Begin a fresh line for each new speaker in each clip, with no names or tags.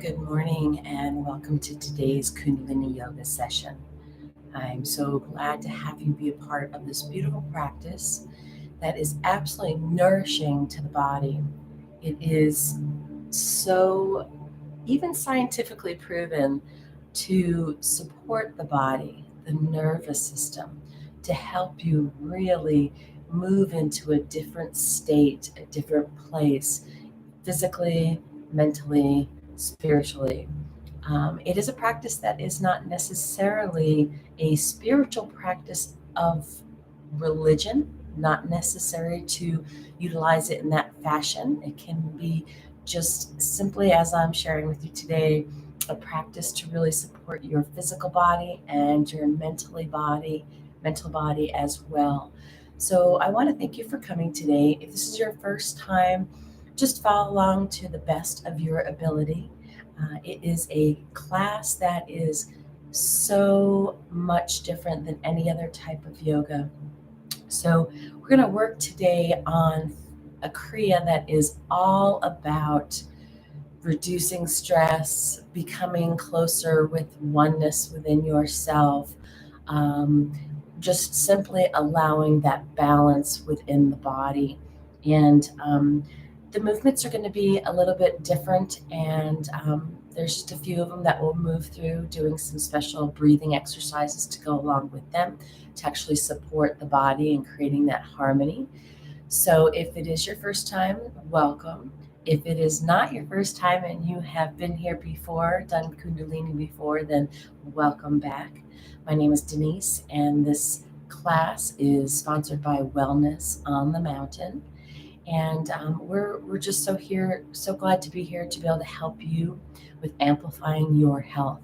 Good morning and welcome to today's Kundalini Yoga session. I'm so glad to have you be a part of this beautiful practice that is absolutely nourishing to the body. It is so even scientifically proven to support the body, the nervous system, to help you really move into a different state, a different place, physically, mentally, spiritually. It is a practice that is not necessarily a spiritual practice of religion, not necessary to utilize it in that fashion. It can be just simply, as I'm sharing with you today, a practice to really support your physical body and your mental body as well. So I want to thank you for coming today. If this is your first time, just follow along to the best of your ability. It is a class that is so much different than any other type of yoga. So, we're going to work today on a Kriya that is all about reducing stress, becoming closer with oneness within yourself, um, just simply allowing that balance within the body. And the movements are going to be a little bit different, and there's just a few of them that we'll move through, doing some special breathing exercises to go along with them to actually support the body and creating that harmony. So if it is your first time, welcome. If it is not your first time and you have been here before, done Kundalini before, then welcome back. My name is Denise, and this class is sponsored by Wellness on the Mountain. And we're just so glad to be here to be able to help you with amplifying your health.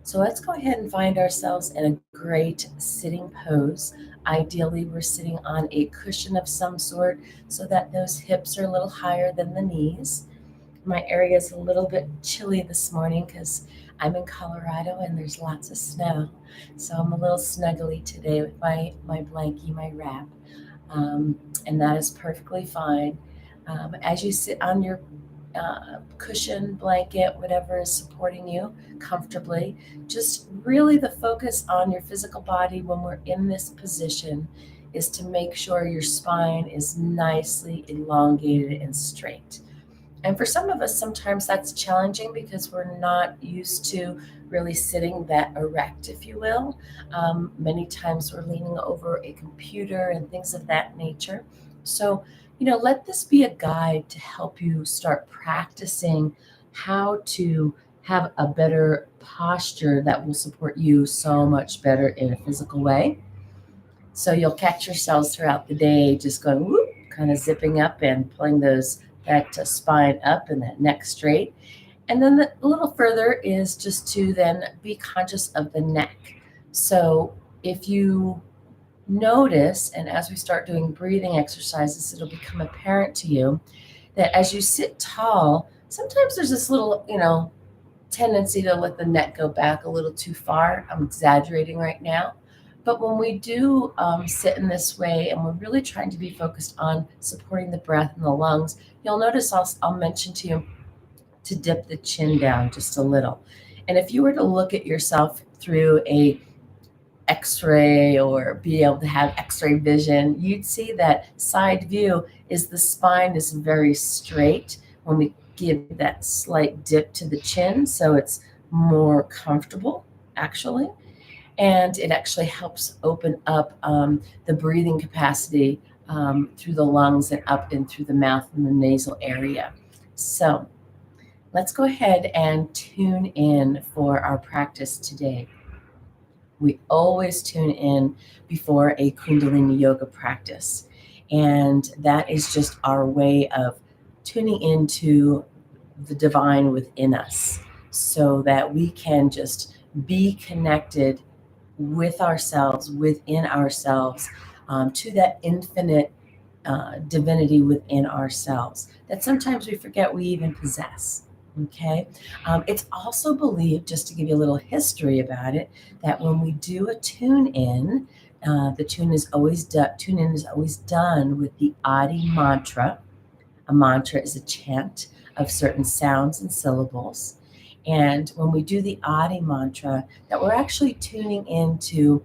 So let's go ahead and find ourselves in a great sitting pose. Ideally, we're sitting on a cushion of some sort so that those hips are a little higher than the knees. My area is a little bit chilly this morning because I'm in Colorado and there's lots of snow. So I'm a little snuggly today with my blankie, my wrap. And that is perfectly fine. As you sit on your cushion, blanket, whatever is supporting you comfortably, just really the focus on your physical body when we're in this position is to make sure your spine is nicely elongated and straight. And for some of us, sometimes that's challenging because we're not used to really sitting that erect, if you will. Many times we're leaning over a computer and things of that nature. So, let this be a guide to help you start practicing how to have a better posture that will support you so much better in a physical way. So you'll catch yourselves throughout the day just going whoop, kind of zipping up and pulling that spine up and that neck straight. And then a little further is just to then be conscious of the neck. So if you notice, and as we start doing breathing exercises, it'll become apparent to you that as you sit tall, sometimes there's this little, tendency to let the neck go back a little too far. I'm exaggerating right now. But when we do sit in this way and we're really trying to be focused on supporting the breath and the lungs, you'll notice I'll mention to you to dip the chin down just a little. And if you were to look at yourself through a x-ray or be able to have x-ray vision, you'd see that side view is the spine is very straight when we give that slight dip to the chin, so it's more comfortable actually. And it actually helps open up the breathing capacity through the lungs and up and through the mouth and the nasal area. So let's go ahead and tune in for our practice today. We always tune in before a Kundalini yoga practice. And that is just our way of tuning into the divine within us so that we can just be connected with ourselves, within ourselves, to that infinite divinity within ourselves that sometimes we forget we even possess. Okay. It's also believed, just to give you a little history about it, that when we do a tune in, the tune in is always done with the Adi mantra. A mantra is a chant of certain sounds and syllables. And when we do the Adi mantra, that we're actually tuning into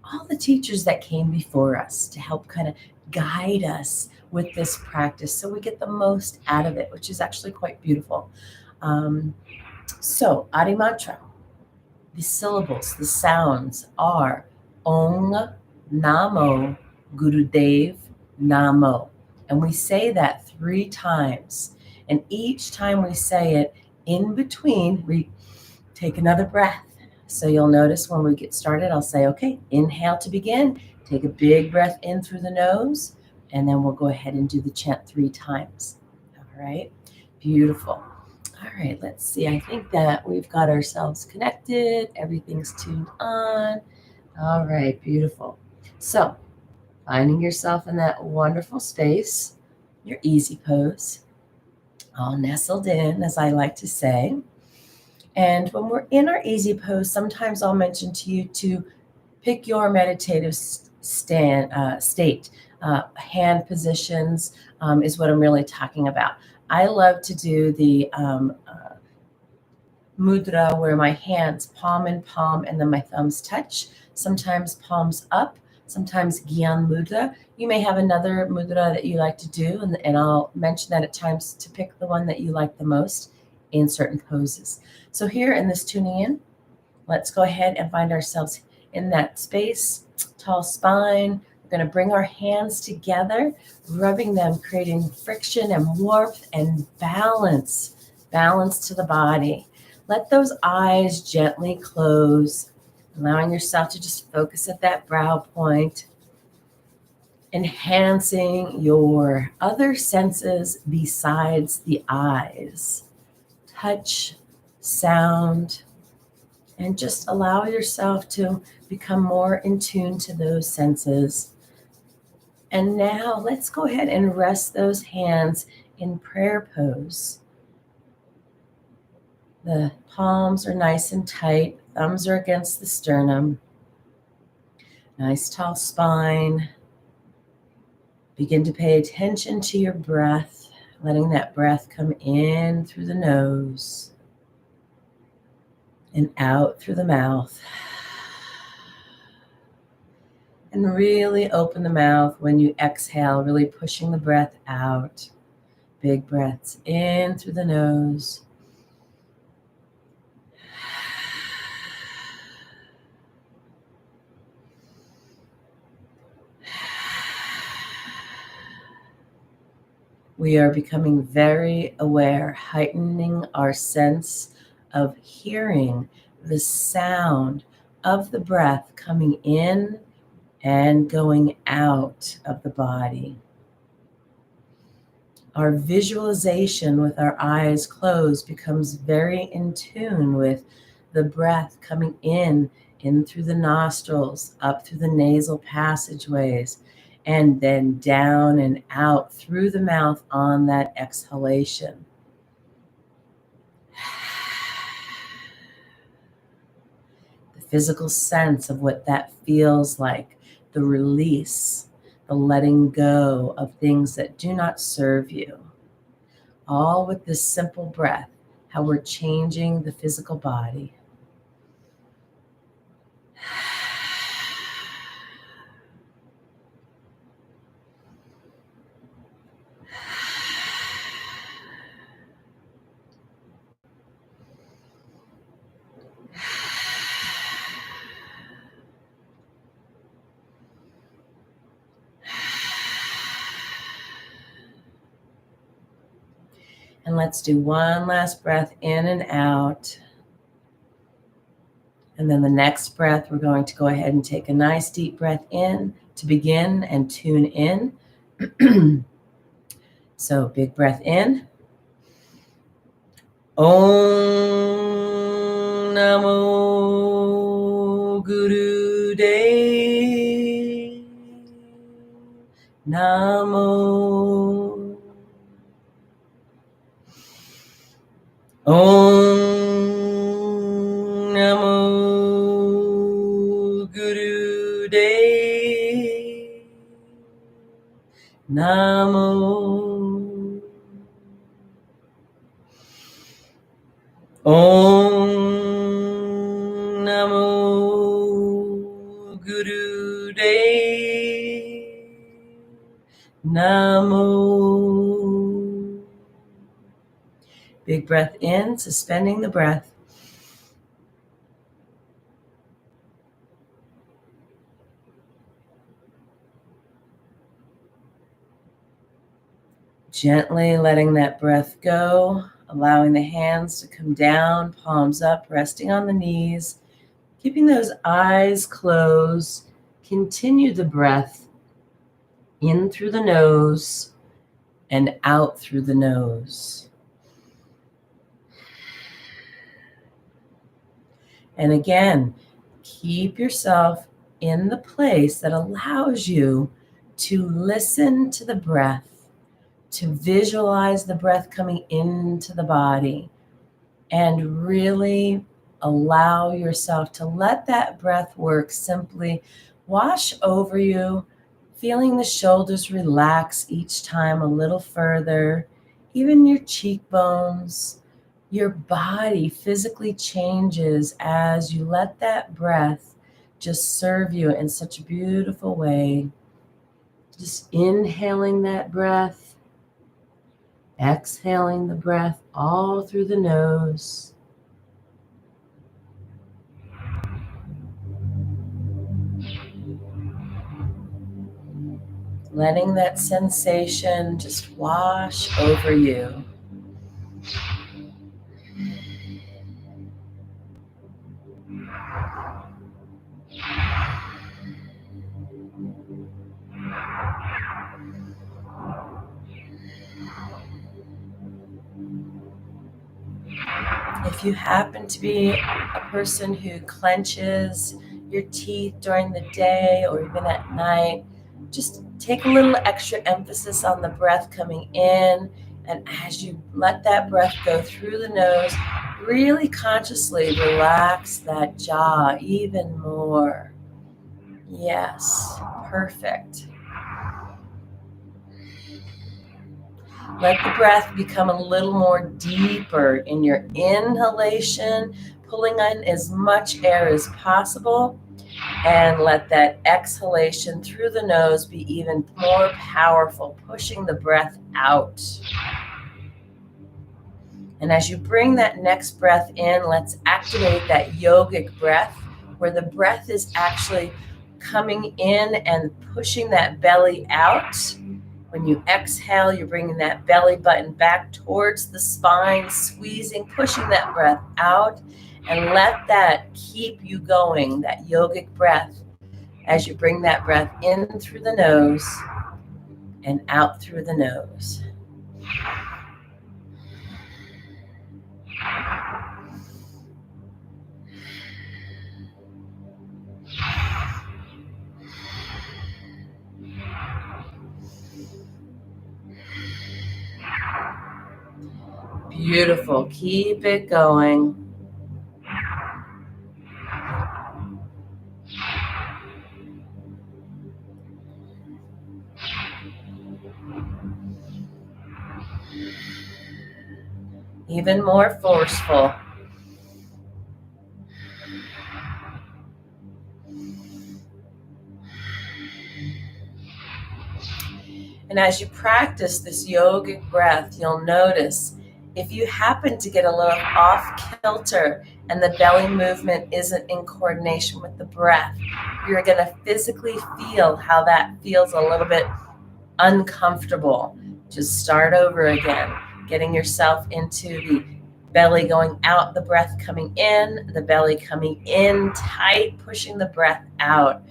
all the teachers that came before us to help kind of guide us with this practice so we get the most out of it, which is actually quite beautiful. So, Adi mantra, the syllables, the sounds are Ong, Namo, Gurudev, Namo. And we say that 3 times. And each time we say it, in between, we take another breath. So you'll notice when we get started, I'll say, okay, inhale to begin. Take a big breath in through the nose, and then we'll go ahead and do the chant 3 times. All right, beautiful. All right, let's see. I think that we've got ourselves connected. Everything's tuned on. All right, beautiful. So, finding yourself in that wonderful space, your easy pose, all nestled in, as I like to say. And when we're in our easy pose, sometimes I'll mention to you to pick your meditative state. Hand positions is what I'm really talking about. I love to do the mudra where my hands palm in palm and then my thumbs touch, sometimes palms up, sometimes Gyan mudra. You may have another mudra that you like to do, and I'll mention that at times to pick the one that you like the most in certain poses. So here in this tuning in, let's go ahead and find ourselves in that space, tall spine. We're going to bring our hands together, rubbing them, creating friction and warmth and balance to the body. Let those eyes gently close, allowing yourself to just focus at that brow point, enhancing your other senses besides the eyes. Touch, sound, and just allow yourself to become more in tune to those senses. And now let's go ahead and rest those hands in prayer pose. The palms are nice and tight, thumbs are against the sternum. Nice tall spine. Begin to pay attention to your breath, letting that breath come in through the nose and out through the mouth. And really open the mouth when you exhale, really pushing the breath out. Big breaths in through the nose. We are becoming very aware, heightening our sense of hearing the sound of the breath coming in and going out of the body. Our visualization with our eyes closed becomes very in tune with the breath coming in through the nostrils, up through the nasal passageways, and then down and out through the mouth on that exhalation. The physical sense of what that feels like, the release, the letting go of things that do not serve you. All with this simple breath, how we're changing the physical body. And let's do one last breath in and out. And then the next breath, we're going to go ahead and take a nice deep breath in to begin and tune in. So big breath in. Om Namo Gurudev Namo. Om Namo Gurudev Namo. Om Namo Guru Dev Namo. Big breath in, suspending the breath. Gently letting that breath go, allowing the hands to come down, palms up, resting on the knees, keeping those eyes closed. Continue the breath in through the nose and out through the nose. And again, keep yourself in the place that allows you to listen to the breath, to visualize the breath coming into the body, and really allow yourself to let that breath work simply wash over you, feeling the shoulders relax each time a little further, even your cheekbones. Your body physically changes as you let that breath just serve you in such a beautiful way. Just inhaling that breath, exhaling the breath all through the nose. Letting that sensation just wash over you. If you happen to be a person who clenches your teeth during the day or even at night, just take a little extra emphasis on the breath coming in. And as you let that breath go through the nose, really consciously relax that jaw even more. Yes, perfect. Let the breath become a little more deeper in your inhalation, pulling in as much air as possible, and let that exhalation through the nose be even more powerful, pushing the breath out. And as you bring that next breath in, let's activate that yogic breath, where the breath is actually coming in and pushing that belly out. When you exhale, you're bringing that belly button back towards the spine, squeezing, pushing that breath out, and let that keep you going, that yogic breath, as you bring that breath in through the nose and out through the nose. Beautiful. Keep it going. Even more forceful. And as you practice this yogic breath, you'll notice if you happen to get a little off kilter and the belly movement isn't in coordination with the breath, you're going to physically feel how that feels a little bit uncomfortable. Just start over again, getting yourself into the belly going out, the breath coming in, the belly coming in tight, pushing the breath out.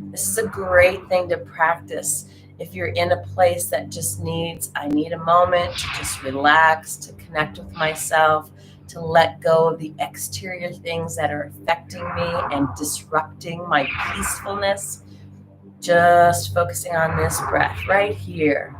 This is a great thing to practice if you're in a place that just I need a moment to just relax, to connect with myself, to let go of the exterior things that are affecting me and disrupting my peacefulness. Just focusing on this breath right here.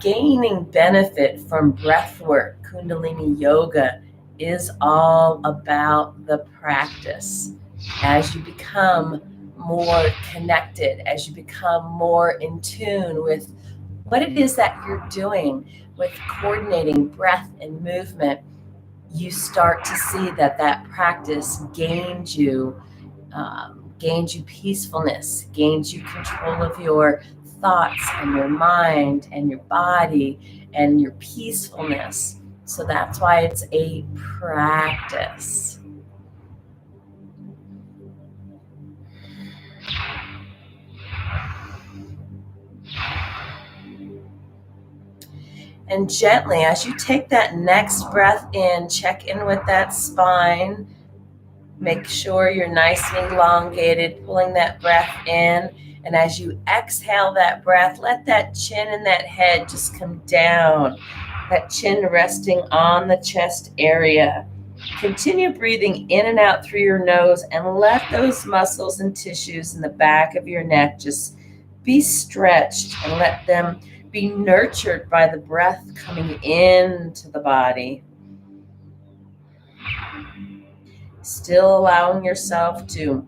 Gaining benefit from breath work, Kundalini yoga, is all about the practice. as you become more connected, as you become more in tune with what it is that you're doing with coordinating breath and movement, you start to see that that practice gains you peacefulness, gains you control of your thoughts and your mind and your body and your peacefulness. So that's why it's a practice. And gently, as you take that next breath in, check in with that spine. Make sure you're nice and elongated, pulling that breath in. And as you exhale that breath, let that chin and that head just come down. That chin resting on the chest area. Continue breathing in and out through your nose and let those muscles and tissues in the back of your neck just be stretched and let them be nurtured by the breath coming into the body. Still allowing yourself to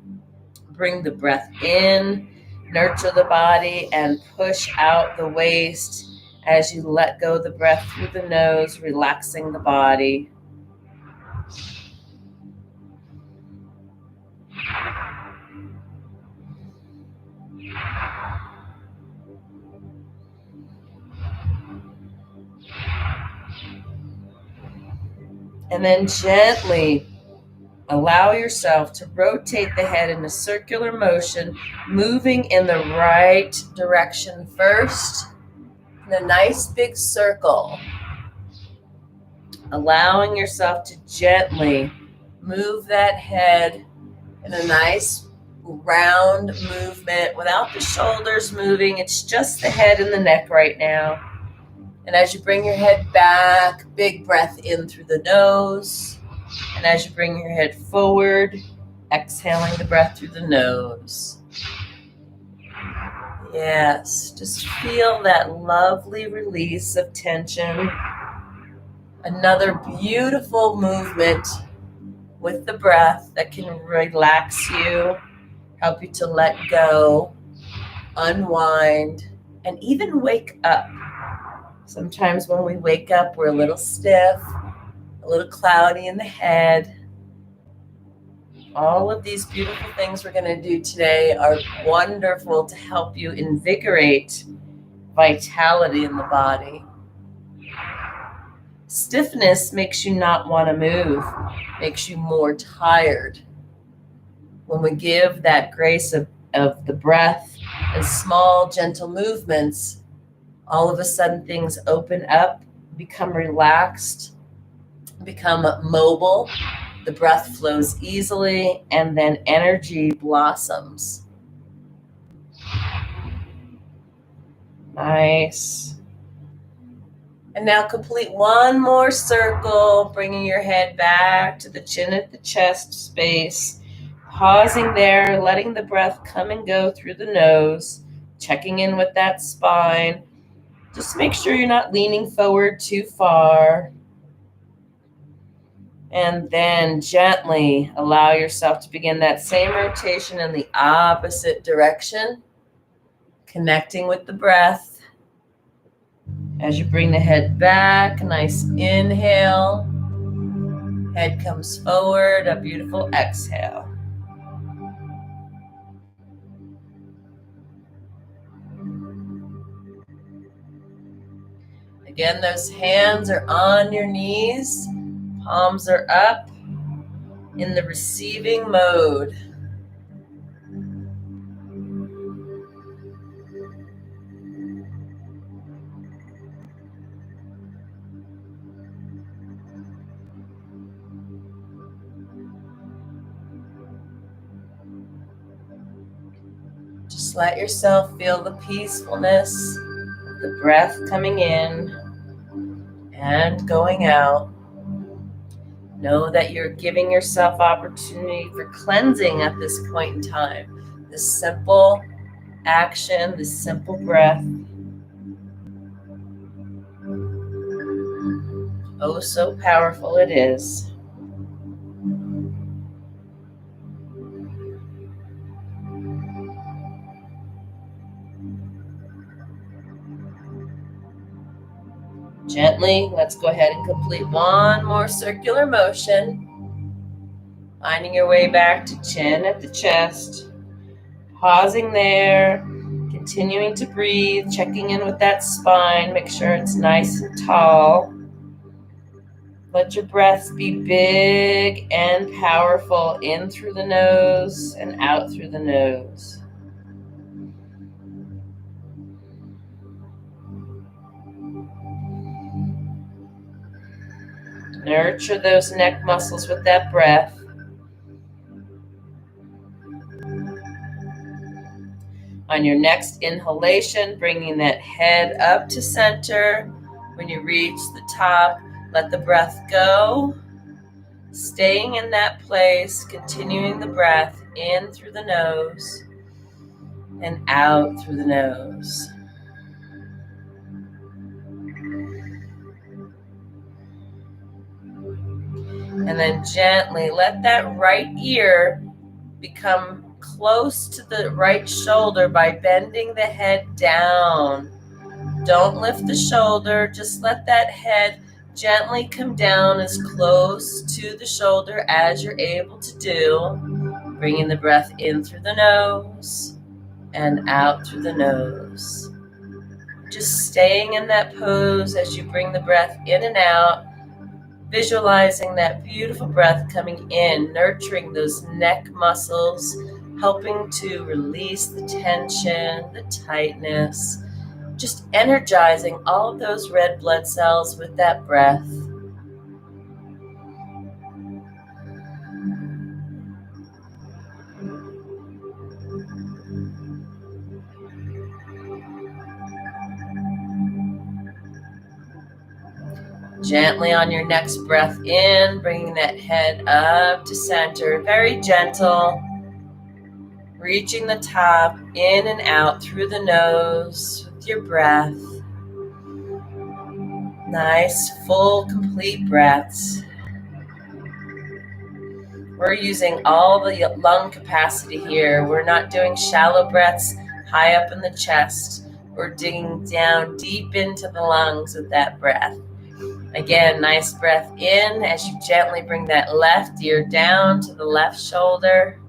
bring the breath in, nurture the body, and push out the waste as you let go the breath through the nose, relaxing the body. And then gently allow yourself to rotate the head in a circular motion, moving in the right direction first, in a nice big circle. Allowing yourself to gently move that head in a nice round movement without the shoulders moving. It's just the head and the neck right now. And as you bring your head back, big breath in through the nose. And as you bring your head forward, exhaling the breath through the nose. Yes, just feel that lovely release of tension. Another beautiful movement with the breath that can relax you, help you to let go, unwind, and even wake up. Sometimes when we wake up, we're a little stiff, a little cloudy in the head. All of these beautiful things we're going to do today are wonderful to help you invigorate vitality in the body. Stiffness makes you not want to move, makes you more tired. When we give that grace of the breath and small, gentle movements, all of a sudden things open up, become relaxed, become mobile. The breath flows easily, and then energy blossoms. Nice. And now complete one more circle, bringing your head back to the chin at the chest space. Pausing there, letting the breath come and go through the nose, checking in with that spine. Just make sure you're not leaning forward too far. And then gently allow yourself to begin that same rotation in the opposite direction, connecting with the breath. As you bring the head back, nice inhale. Head comes forward, a beautiful exhale. Again, those hands are on your knees, palms are up in the receiving mode. Just let yourself feel the peacefulness of the breath coming in and going out. Know that you're giving yourself opportunity for cleansing at this point in time. This simple action, this simple breath. Oh, so powerful it is. Gently, let's go ahead and complete one more circular motion. Finding your way back to chin at the chest. Pausing there, continuing to breathe, checking in with that spine. Make sure it's nice and tall. Let your breaths be big and powerful, in through the nose and out through the nose. Nurture those neck muscles with that breath. On your next inhalation, bringing that head up to center. When you reach the top, let the breath go. Staying in that place, continuing the breath in through the nose and out through the nose. And then gently let that right ear become close to the right shoulder by bending the head down. Don't lift the shoulder, just let that head gently come down as close to the shoulder as you're able to do. Bringing the breath in through the nose and out through the nose. Just staying in that pose as you bring the breath in and out. Visualizing that beautiful breath coming in, nurturing those neck muscles, helping to release the tension, the tightness, just energizing all of those red blood cells with that breath. Gently on your next breath in, bringing that head up to center, very gentle. Reaching the top, in and out through the nose with your breath. Nice, full, complete breaths. We're using all the lung capacity here. We're not doing shallow breaths high up in the chest. We're digging down deep into the lungs with that breath. Again, nice breath in as you gently bring that left ear down to the left shoulder.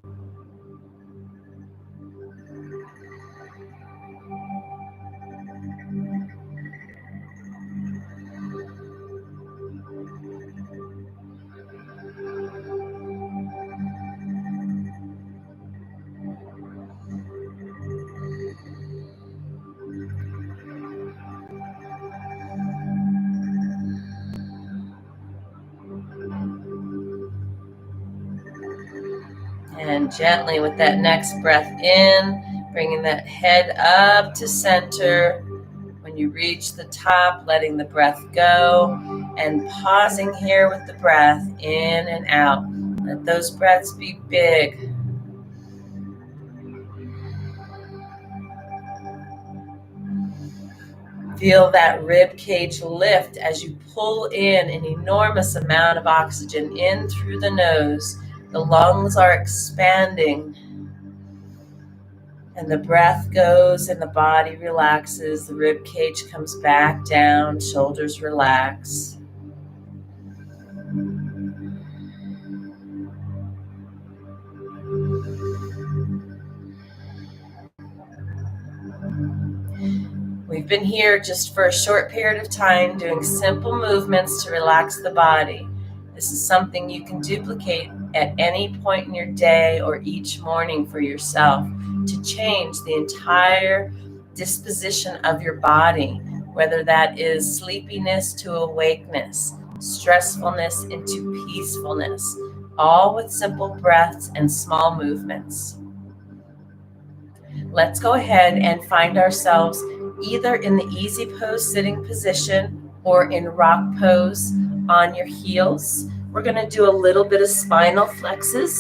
And gently with that next breath in, bringing that head up to center. When you reach the top, letting the breath go and pausing here with the breath in and out. Let those breaths be big. Feel that rib cage lift as you pull in an enormous amount of oxygen in through the nose. The lungs are expanding. And the breath goes and the body relaxes. The rib cage comes back down, shoulders relax. We've been here just for a short period of time doing simple movements to relax the body. This is something you can duplicate at any point in your day or each morning for yourself to change the entire disposition of your body, whether that is sleepiness to awakeness, stressfulness into peacefulness, all with simple breaths and small movements. Let's go ahead and find ourselves either in the easy pose sitting position or in rock pose on your heels. We're going to do a little bit of spinal flexes.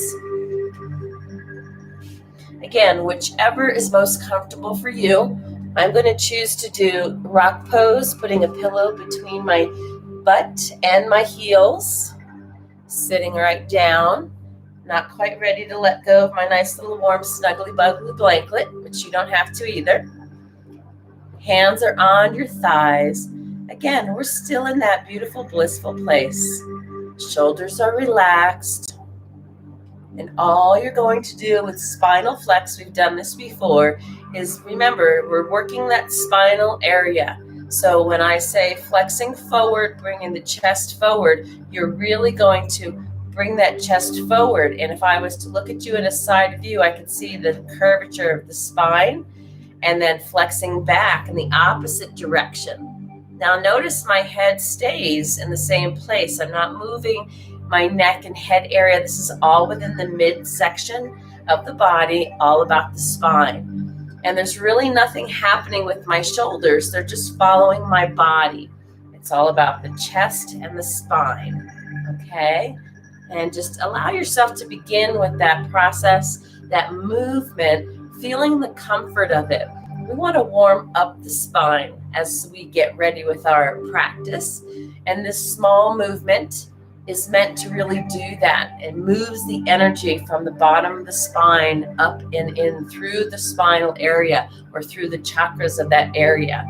Again, whichever is most comfortable for you. I'm going to choose to do rock pose, putting a pillow between my butt and my heels, sitting right down. Not quite ready to let go of my nice little warm snuggly buggly blanket, which you don't have to either. Hands are on your thighs, Again, we're still in that beautiful, blissful place. Shoulders are relaxed. And all you're going to do with spinal flex, we've done this before, is remember, we're working that spinal area. So when I say flexing forward, bringing the chest forward, you're really going to bring that chest forward. And if I was to look at you in a side view, I could see the curvature of the spine and then flexing back in the opposite direction. Now notice my head stays in the same place. I'm not moving my neck and head area. This is all within the midsection of the body, all about the spine. And there's really nothing happening with my shoulders. They're just following my body. It's all about the chest and the spine, okay? And just allow yourself to begin with that process, that movement, feeling the comfort of it. We want to warm up the spine as we get ready with our practice. And this small movement is meant to really do that. It moves the energy from the bottom of the spine up and in through the spinal area or through the chakras of that area.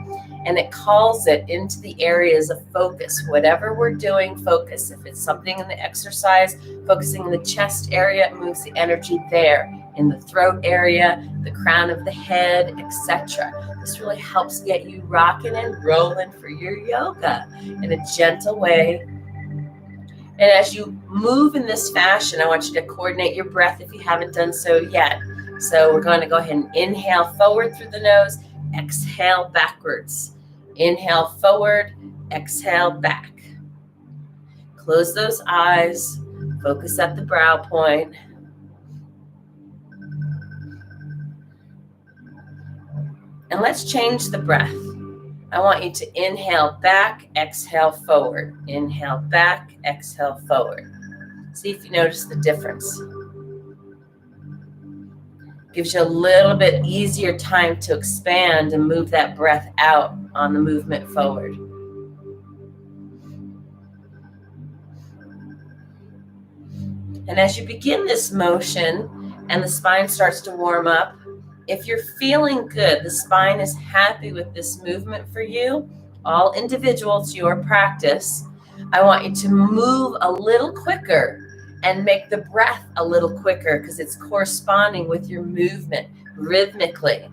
And it calls it into the areas of focus. Whatever we're doing, focus. If it's something in the exercise, focusing in the chest area, it moves the energy there. In the throat area, the crown of the head, etc. This really helps get you rocking and rolling for your yoga in a gentle way. And as you move in this fashion, I want you to coordinate your breath if you haven't done so yet. So we're going to go ahead and inhale forward through the nose, exhale backwards. Inhale forward, exhale back. Close those eyes, focus at the brow point. And let's change the breath. I want you to inhale back, exhale forward. Inhale back, exhale forward. See if you notice the difference. Gives you a little bit easier time to expand and move that breath out on the movement forward. And as you begin this motion and the spine starts to warm up, if you're feeling good, the spine is happy with this movement for you, all individual to your practice, I want you to move a little quicker and make the breath a little quicker because it's corresponding with your movement rhythmically.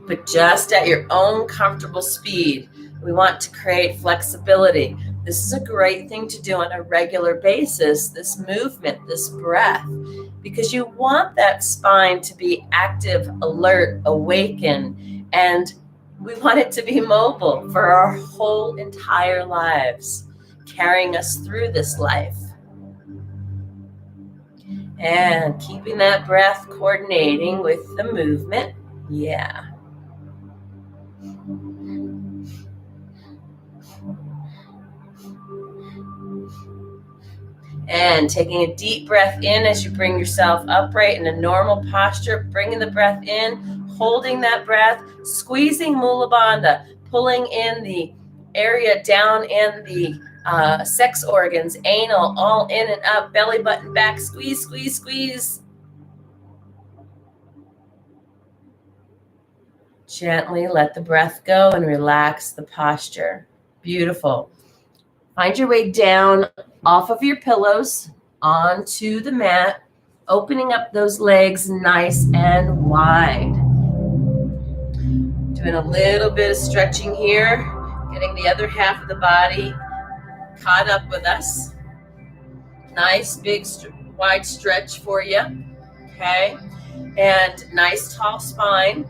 But just at your own comfortable speed. We want to create flexibility. This is a great thing to do on a regular basis, this movement, this breath, because you want that spine to be active, alert, awakened, and we want it to be mobile for our whole entire lives, carrying us through this life. And keeping that breath coordinating with the movement. Yeah. And taking a deep breath in as you bring yourself upright in a normal posture, bringing the breath in, holding that breath, squeezing Mula Bandha, pulling in the area down in the sex organs, anal, all in and up, belly button back, squeeze, squeeze, squeeze. Gently let the breath go and relax the posture. Beautiful. Find your way down off of your pillows onto the mat, opening up those legs nice and wide. Doing a little bit of stretching here, getting the other half of the body caught up with us. Nice big wide stretch for you, okay? And nice tall spine.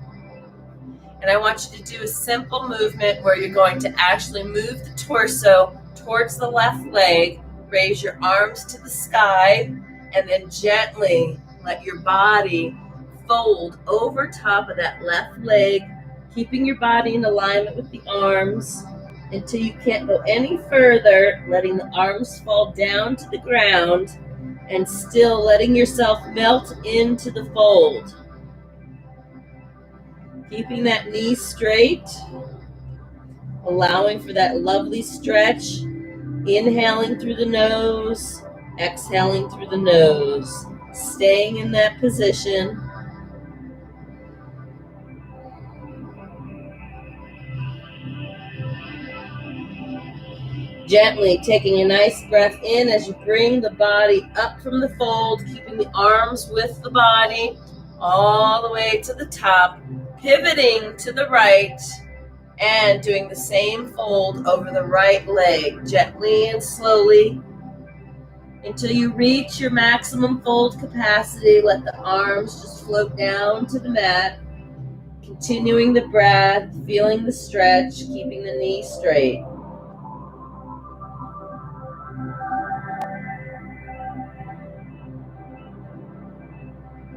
And I want you to do a simple movement where you're going to actually move the torso towards the left leg, raise your arms to the sky, and then gently let your body fold over top of that left leg, keeping your body in alignment with the arms until you can't go any further, letting the arms fall down to the ground and still letting yourself melt into the fold. Keeping that knee straight, allowing for that lovely stretch, inhaling through the nose, exhaling through the nose,
Staying in that position. Gently taking a nice breath in as you bring the body up from the fold, keeping the arms with the body all the way to the top, pivoting to the right, and doing the same fold over the right leg, gently and slowly, until you reach your maximum fold capacity. Let the arms just float down to the mat, continuing the breath, feeling the stretch, keeping the knee straight.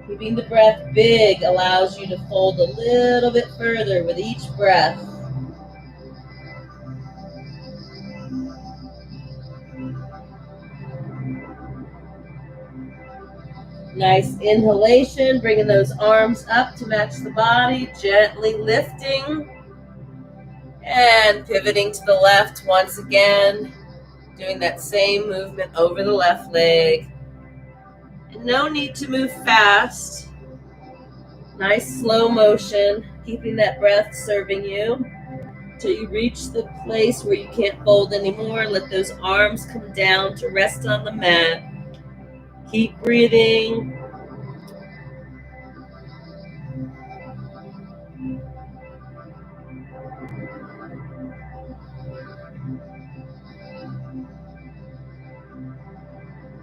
Keeping the breath big allows you to fold a little bit further with each breath. Nice inhalation, bringing those arms up to match the body, gently lifting and pivoting to the left once again, doing that same movement over the left leg. And no need to move fast. Nice slow motion, keeping that breath serving you till you reach the place where you can't fold anymore. Let those arms come down to rest on the mat. Keep breathing.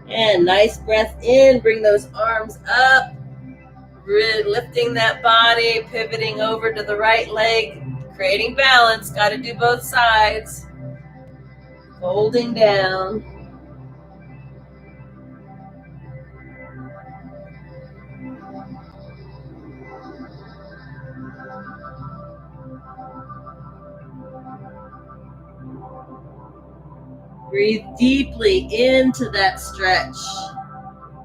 And nice breath in, bring those arms up, lifting that body, pivoting over to the right leg, creating balance. Got to do both sides. Folding down. Breathe deeply into that stretch.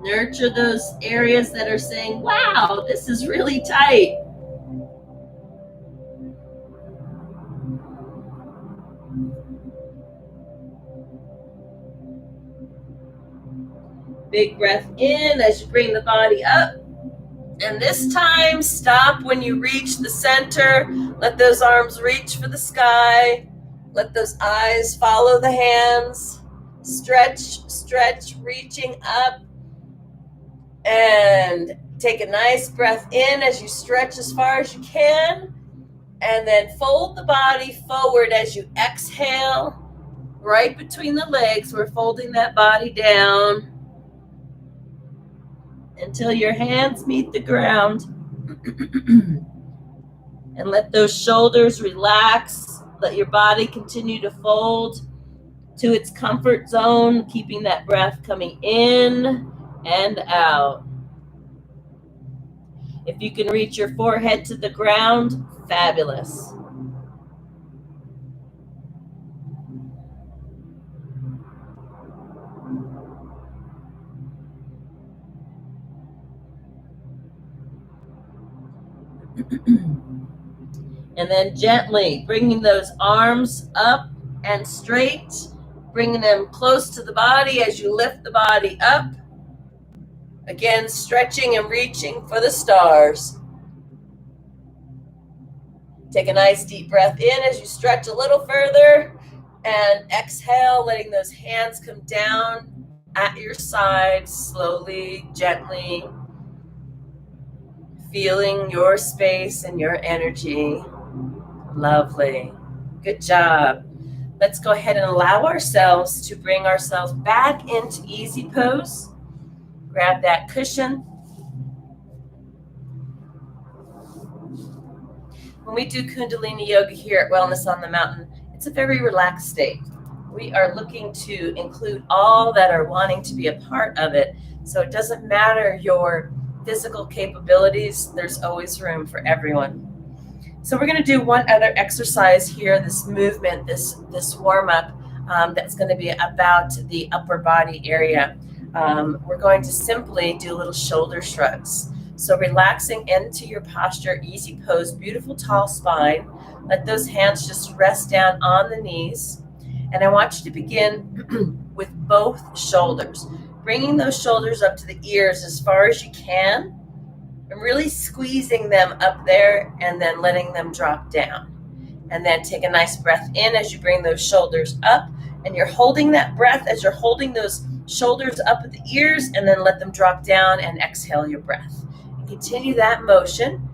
Nurture those areas that are saying, wow, this is really tight. Big breath in as you bring the body up. And this time, stop when you reach the center. Let those arms reach for the sky. Let those eyes follow the hands. Stretch, stretch, reaching up. And take a nice breath in as you stretch as far as you can. And then fold the body forward as you exhale. Right between the legs, we're folding that body down until your hands meet the ground. And let those shoulders relax. Let your body continue to fold to its comfort zone, keeping that breath coming in and out. If you can reach your forehead to the ground, fabulous. And then gently bringing those arms up and straight, bringing them close to the body as you lift the body up. Again, stretching and reaching for the stars. Take a nice deep breath in as you stretch a little further, and exhale, letting those hands come down at your sides, slowly, gently, feeling your space and your energy. Lovely. Good job. Let's go ahead and allow ourselves to bring ourselves back into easy pose. Grab that cushion. When we do Kundalini Yoga here at Wellness on the Mountain, it's a very relaxed state. We are looking to include all that are wanting to be a part of it. So it doesn't matter your physical capabilities, there's always room for everyone. So we're going to do one other exercise here, this movement, this warm-up that's going to be about the upper body area. We're going to simply do little shoulder shrugs. So relaxing into your posture, easy pose, beautiful tall spine. Let those hands just rest down on the knees. And I want you to begin with both shoulders. bringing those shoulders up to the ears as far as you can, and really squeezing them up there and then letting them drop down. And then take a nice breath in as you bring those shoulders up, and you're holding that breath as you're holding those shoulders up at the ears, and then let them drop down and exhale your breath. And continue that motion,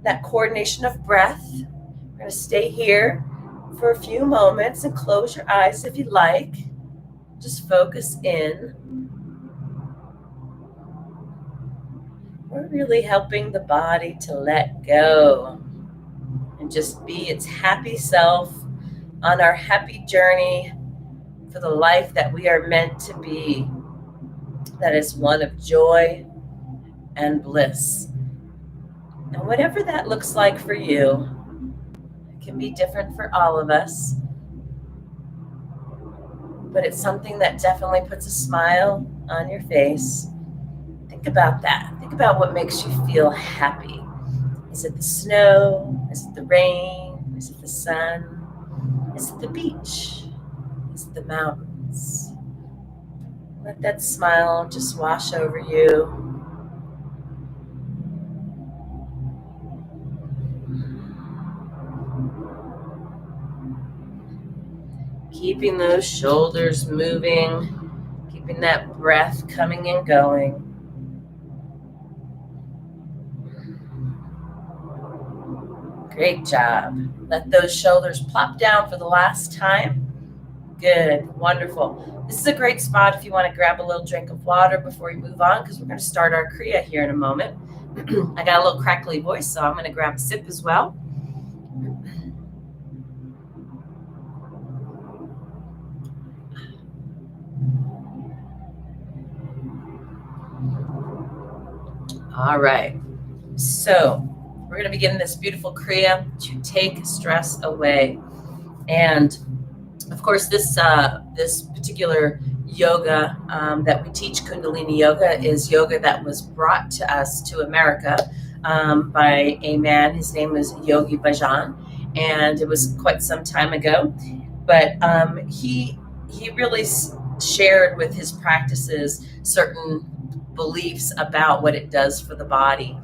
that coordination of breath. We're going to stay here for a few moments and close your eyes if you like. Just focus in. We're really helping the body to let go and just be its happy self on our happy journey for the life that we are meant to be, that is one of joy and bliss. And whatever that looks like for you, it can be different for all of us, but it's something that definitely puts a smile on your face. Think about that. Think about what makes you feel happy. Is it the snow? Is it the rain? Is it the sun? Is it the beach? Is it the mountains? Let that smile just wash over you. Keeping those shoulders moving, keeping that breath coming and going. Great job. Let those shoulders plop down for the last time. Good, wonderful. This is a great spot if you want to grab a little drink of water before you move on, because we're going to start our Kriya here in a moment. I got a little crackly voice, so I'm going to grab a sip as well. All right, so we're going to begin this beautiful Kriya to take stress away. And of course, this particular yoga that we teach, Kundalini Yoga, is yoga that was brought to us to America by a man. His name is Yogi Bhajan, and it was quite some time ago. But he really shared with his practices certain beliefs about what it does for the body.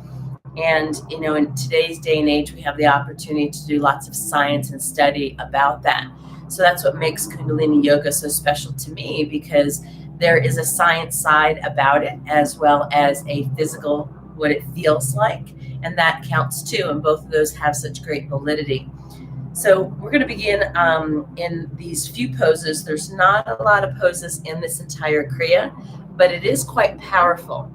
And, you know, in today's day and age, we have the opportunity to do lots of science and study about that. So that's what makes Kundalini Yoga so special to me, because there is a science side about it as well as a physical, what it feels like. And that counts too. And both of those have such great validity. So we're going to begin in these few poses. There's not a lot of poses in this entire Kriya, but it is quite powerful.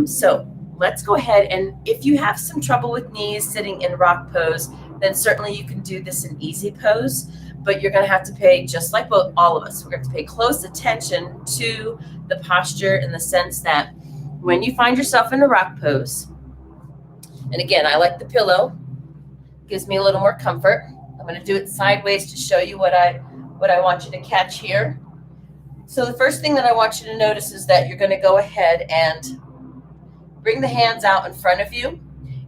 So let's go ahead, and if you have some trouble with knees sitting in rock pose, then certainly you can do this in easy pose, but you're going to have to pay, just like all of us, we're going to pay close attention to the posture, in the sense that when you find yourself in a rock pose, and again, I like the pillow, gives me a little more comfort. I'm going to do it sideways to show you what I want you to catch here. So the first thing that I want you to notice is that you're going to go ahead and bring the hands out in front of you,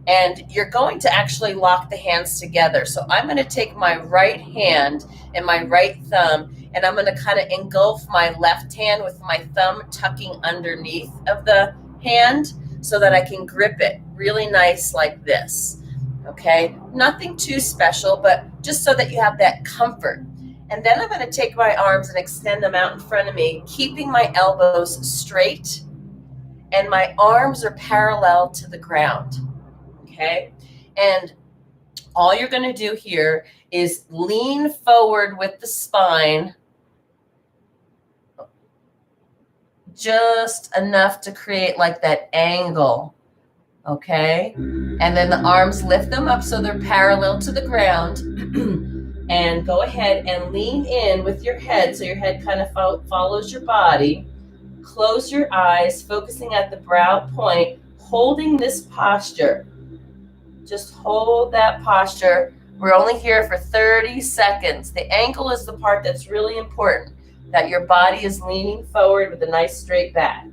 and you're going to actually lock the hands together. So I'm going to take my right hand and my right thumb, and I'm going to kind of engulf my left hand with my thumb tucking underneath of the hand so that I can grip it really nice like this. Okay, nothing too special, but just so that you have that comfort. And then I'm going to take my arms and extend them out in front of me, keeping my elbows straight, and my arms are parallel to the ground. Okay, and all you're going to do here is lean forward with the spine just enough to create like that angle. Okay, and then the arms, lift them up so they're parallel to the ground. And go ahead and lean in with your head, so your head kind of follows your body. Close your eyes, focusing at the brow point, holding this posture. Just hold that posture. We're only here for 30 seconds. The ankle is the part that's really important, that your body is leaning forward with a nice straight back.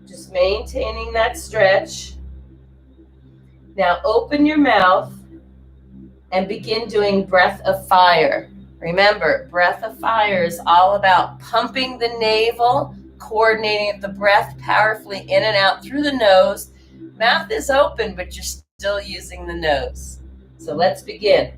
Just maintaining that stretch. Now open your mouth and begin doing breath of fire. Remember, breath of fire is all about pumping the navel, coordinating the breath powerfully in and out through the nose. Mouth is open, but you're still using the nose. So let's begin.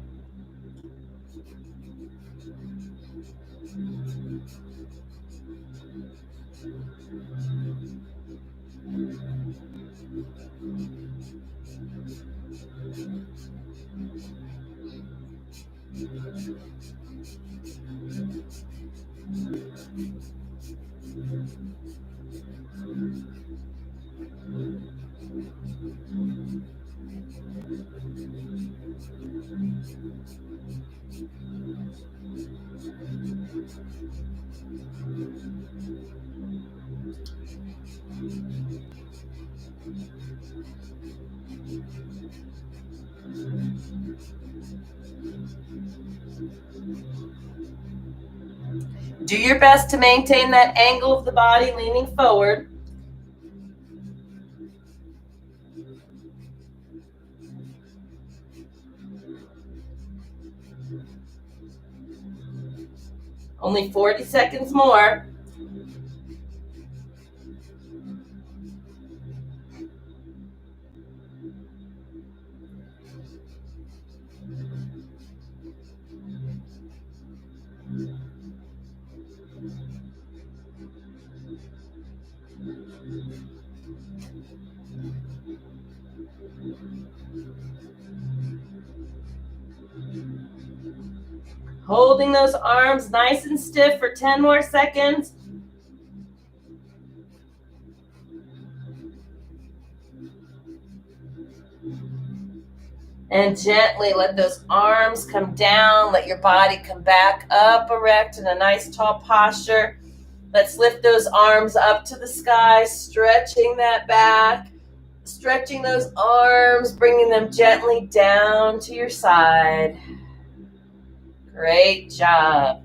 Do your best to maintain that angle of the body leaning forward. Only 40 seconds more. Holding those arms nice and stiff for 10 more seconds. And gently let those arms come down. Let your body come back up erect in a nice tall posture. Let's lift those arms up to the sky, stretching that back, stretching those arms, bringing them gently down to your side. Great job.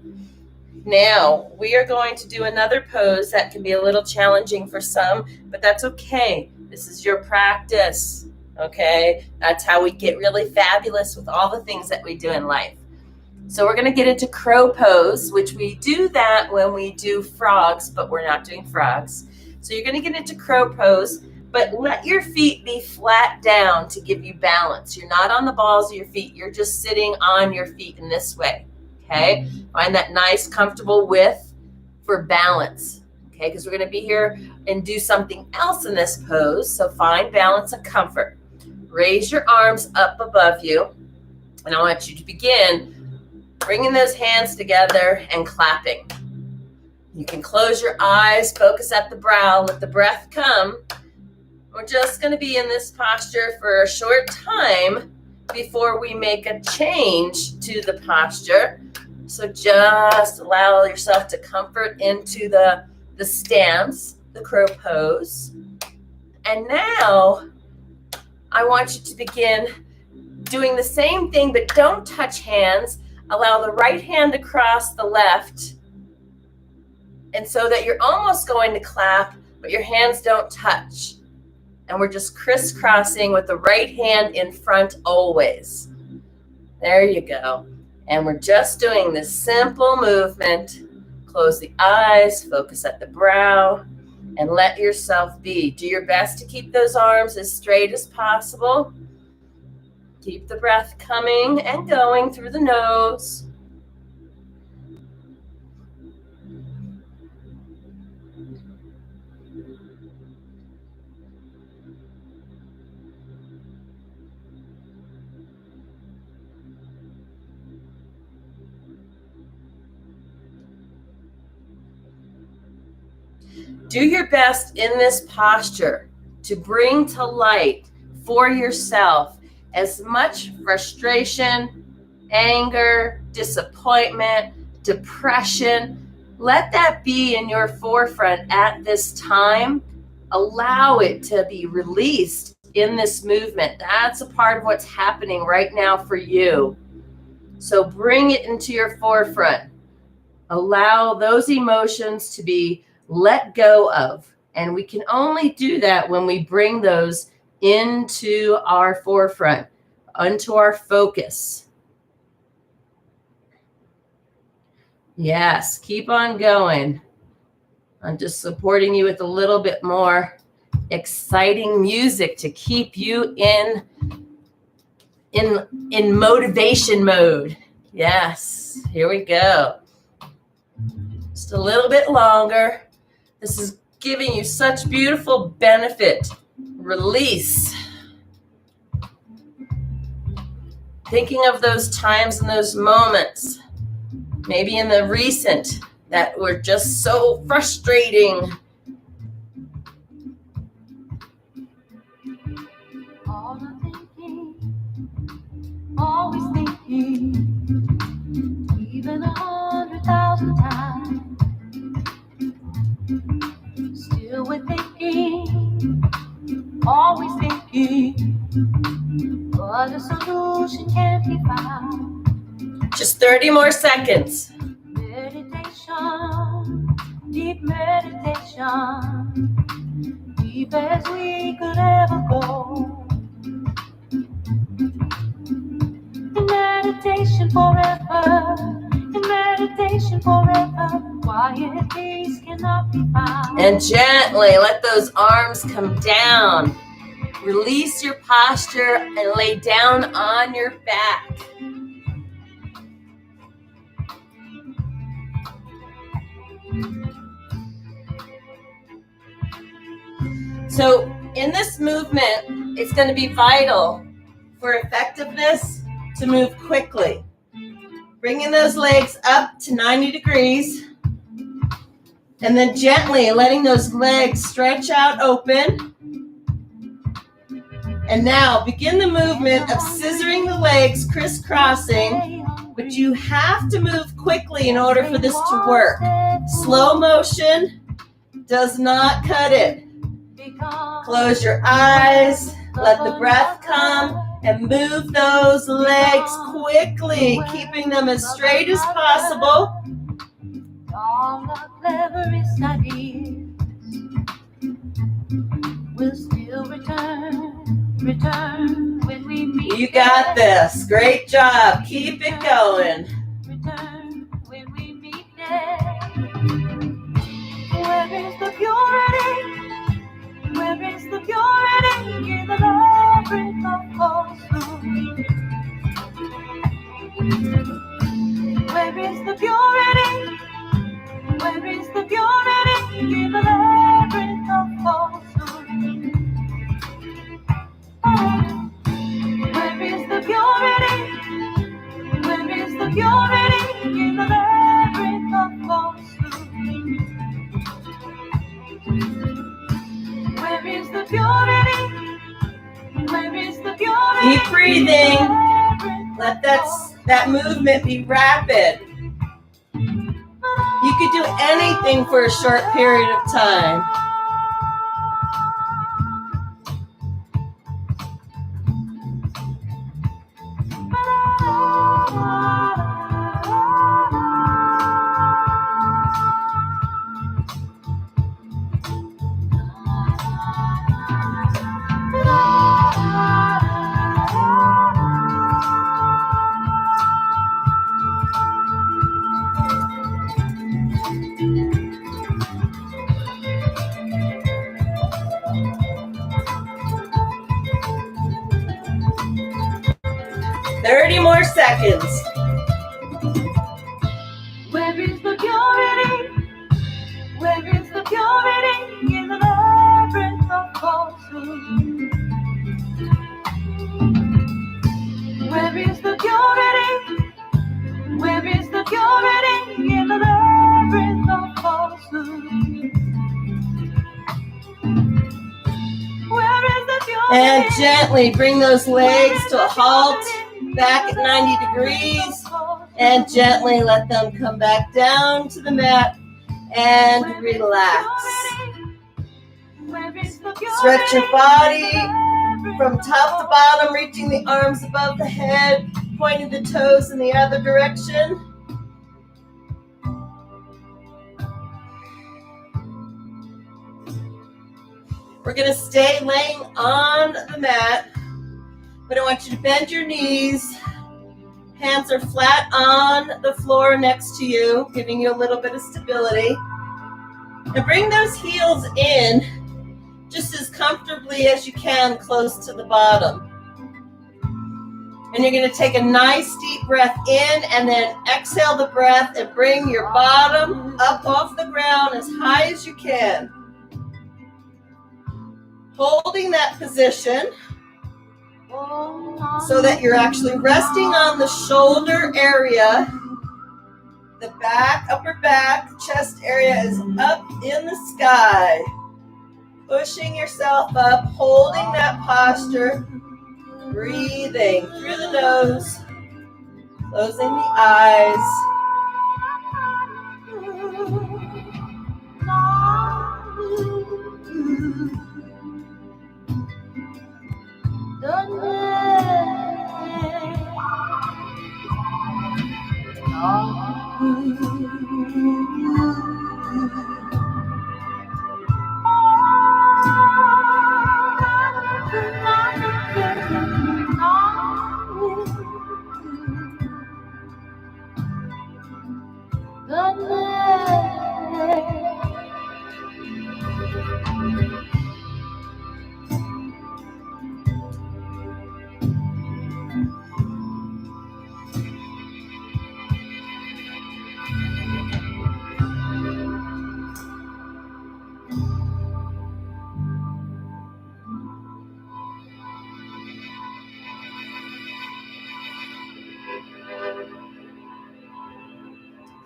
Now, we are going to do another pose that can be a little challenging for some, but that's okay. This is your practice, okay? That's how we get really fabulous with all the things that we do in life. So we're going to get into crow pose, which we do that when we do frogs, but we're not doing frogs. So you're going to get into crow pose, but let your feet be flat down to give you balance. You're not on the balls of your feet. You're just sitting on your feet in this way, okay? Find that nice, comfortable width for balance, okay? Because we're going to be here and do something else in this pose. So find balance and comfort. Raise your arms up above you, and I want you to begin bringing those hands together and clapping. You can close your eyes, focus at the brow, let the breath come. We're just going to be in this posture for a short time before we make a change to the posture. So just allow yourself to comfort into the stance, the crow pose. And now I want you to begin doing the same thing, but don't touch hands. Allow the right hand to cross the left. And so that you're almost going to clap, but your hands don't touch. And we're just crisscrossing with the right hand in front always. There you go. And we're just doing this simple movement. Close the eyes, focus at the brow, and let yourself be. Do your best to keep those arms as straight as possible. Keep the breath coming and going through the nose. Do your best in this posture to bring to light for yourself as much frustration, anger, disappointment, depression. Let that be in your forefront at this time. Allow it to be released in this movement. That's a part of what's happening right now for you. So bring it into your forefront. Allow those emotions to be let go of. And we can only do that when we bring those into our forefront, onto our focus. Yes, keep on going. I'm just supporting you with a little bit more exciting music to keep you in motivation mode. Yes, here we go. Just a little bit longer. This is giving you such beautiful benefit. Release. Thinking of those times and those moments, maybe in the recent, that were just so frustrating.
All the thinking, always thinking, even 100,000 times. Still we're thinking, always thinking, but a solution can't be found.
Just 30 more seconds.
Meditation, deep meditation, deep as we could ever go. In meditation forever, in meditation forever, quiet peace cannot be found.
And gently let those arms come down. Release your posture and lay down on your back. So in this movement, it's going to be vital for effectiveness to move quickly. Bringing those legs up to 90 degrees and then gently letting those legs stretch out open. And now begin the movement of scissoring the legs, crisscrossing, but you have to move quickly in order for this to work. Slow motion does not cut it. Close your eyes, let the breath come, and move those legs quickly, keeping them as straight as possible.
All the cleverest ideas will still return when we meet.
You got this. Great job. Keep it going.
Return when we meet there. Where is the purity? Where is the purity in the labyrinth of falsehood? Where is the purity? Where is the purity in the labyrinth of falsehood? Where is the purity? Where is the purity in the labyrinth of falsehood? Where is the purity? Where is the purity?
Keep breathing. Let that movement be rapid. You could do anything for a short period of time. More seconds.
Where is the purity? Where is the purity in the labyrinth of falsehood? Where is the purity? Where is the purity in the labyrinth of falsehood? Where is the purity?
And gently bring those legs to a halt. Back at 90 degrees, and gently let them come back down to the mat and relax. Stretch your body from top to bottom, reaching the arms above the head, pointing the toes in the other direction. We're going to stay laying on the mat, but I want you to bend your knees. Hands are flat on the floor next to you, giving you a little bit of stability. And bring those heels in just as comfortably as you can, close to the bottom. And you're going to take a nice deep breath in and then exhale the breath and bring your bottom up off the ground as high as you can. Holding that position so that you're actually resting on the shoulder area. The back, upper back, chest area is up in the sky. Pushing yourself up, holding that posture. Breathing through the nose, closing the eyes.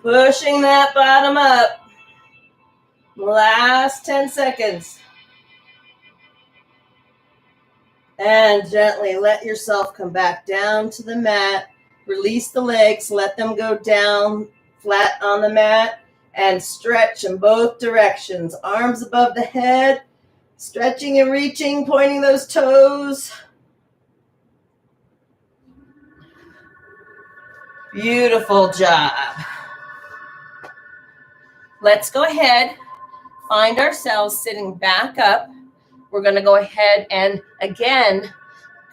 Pushing that bottom up. Last 10 seconds. And gently let yourself come back down to the mat. Release the legs, let them go down flat on the mat, and stretch in both directions. Arms above the head, stretching and reaching, pointing those toes. Beautiful job. Let's go ahead, find ourselves sitting back up. We're going to go ahead and, again,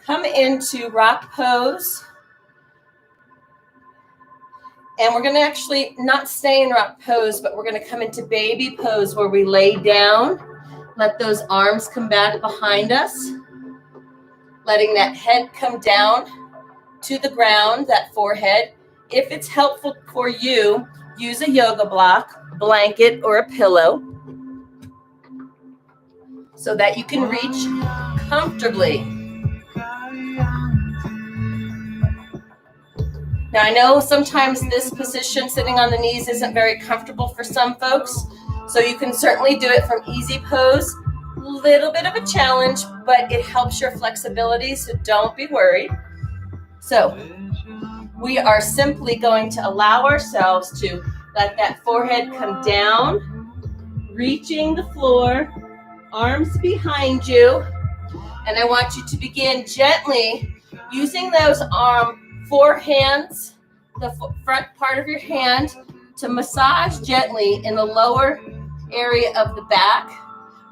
come into rock pose. And we're going to actually not stay in rock pose, but we're going to come into baby pose where we lay down. Let those arms come back behind us. Letting that head come down to the ground, that forehead. If it's helpful for you, use a yoga block, blanket, or a pillow so that you can reach comfortably. Now, I know sometimes this position, sitting on the knees, isn't very comfortable for some folks, so you can certainly do it from easy pose. A little bit of a challenge, but it helps your flexibility, so don't be worried. So we are simply going to allow ourselves to let that forehead come down, reaching the floor, arms behind you. And I want you to begin gently using those four hands, the front part of your hand, to massage gently in the lower area of the back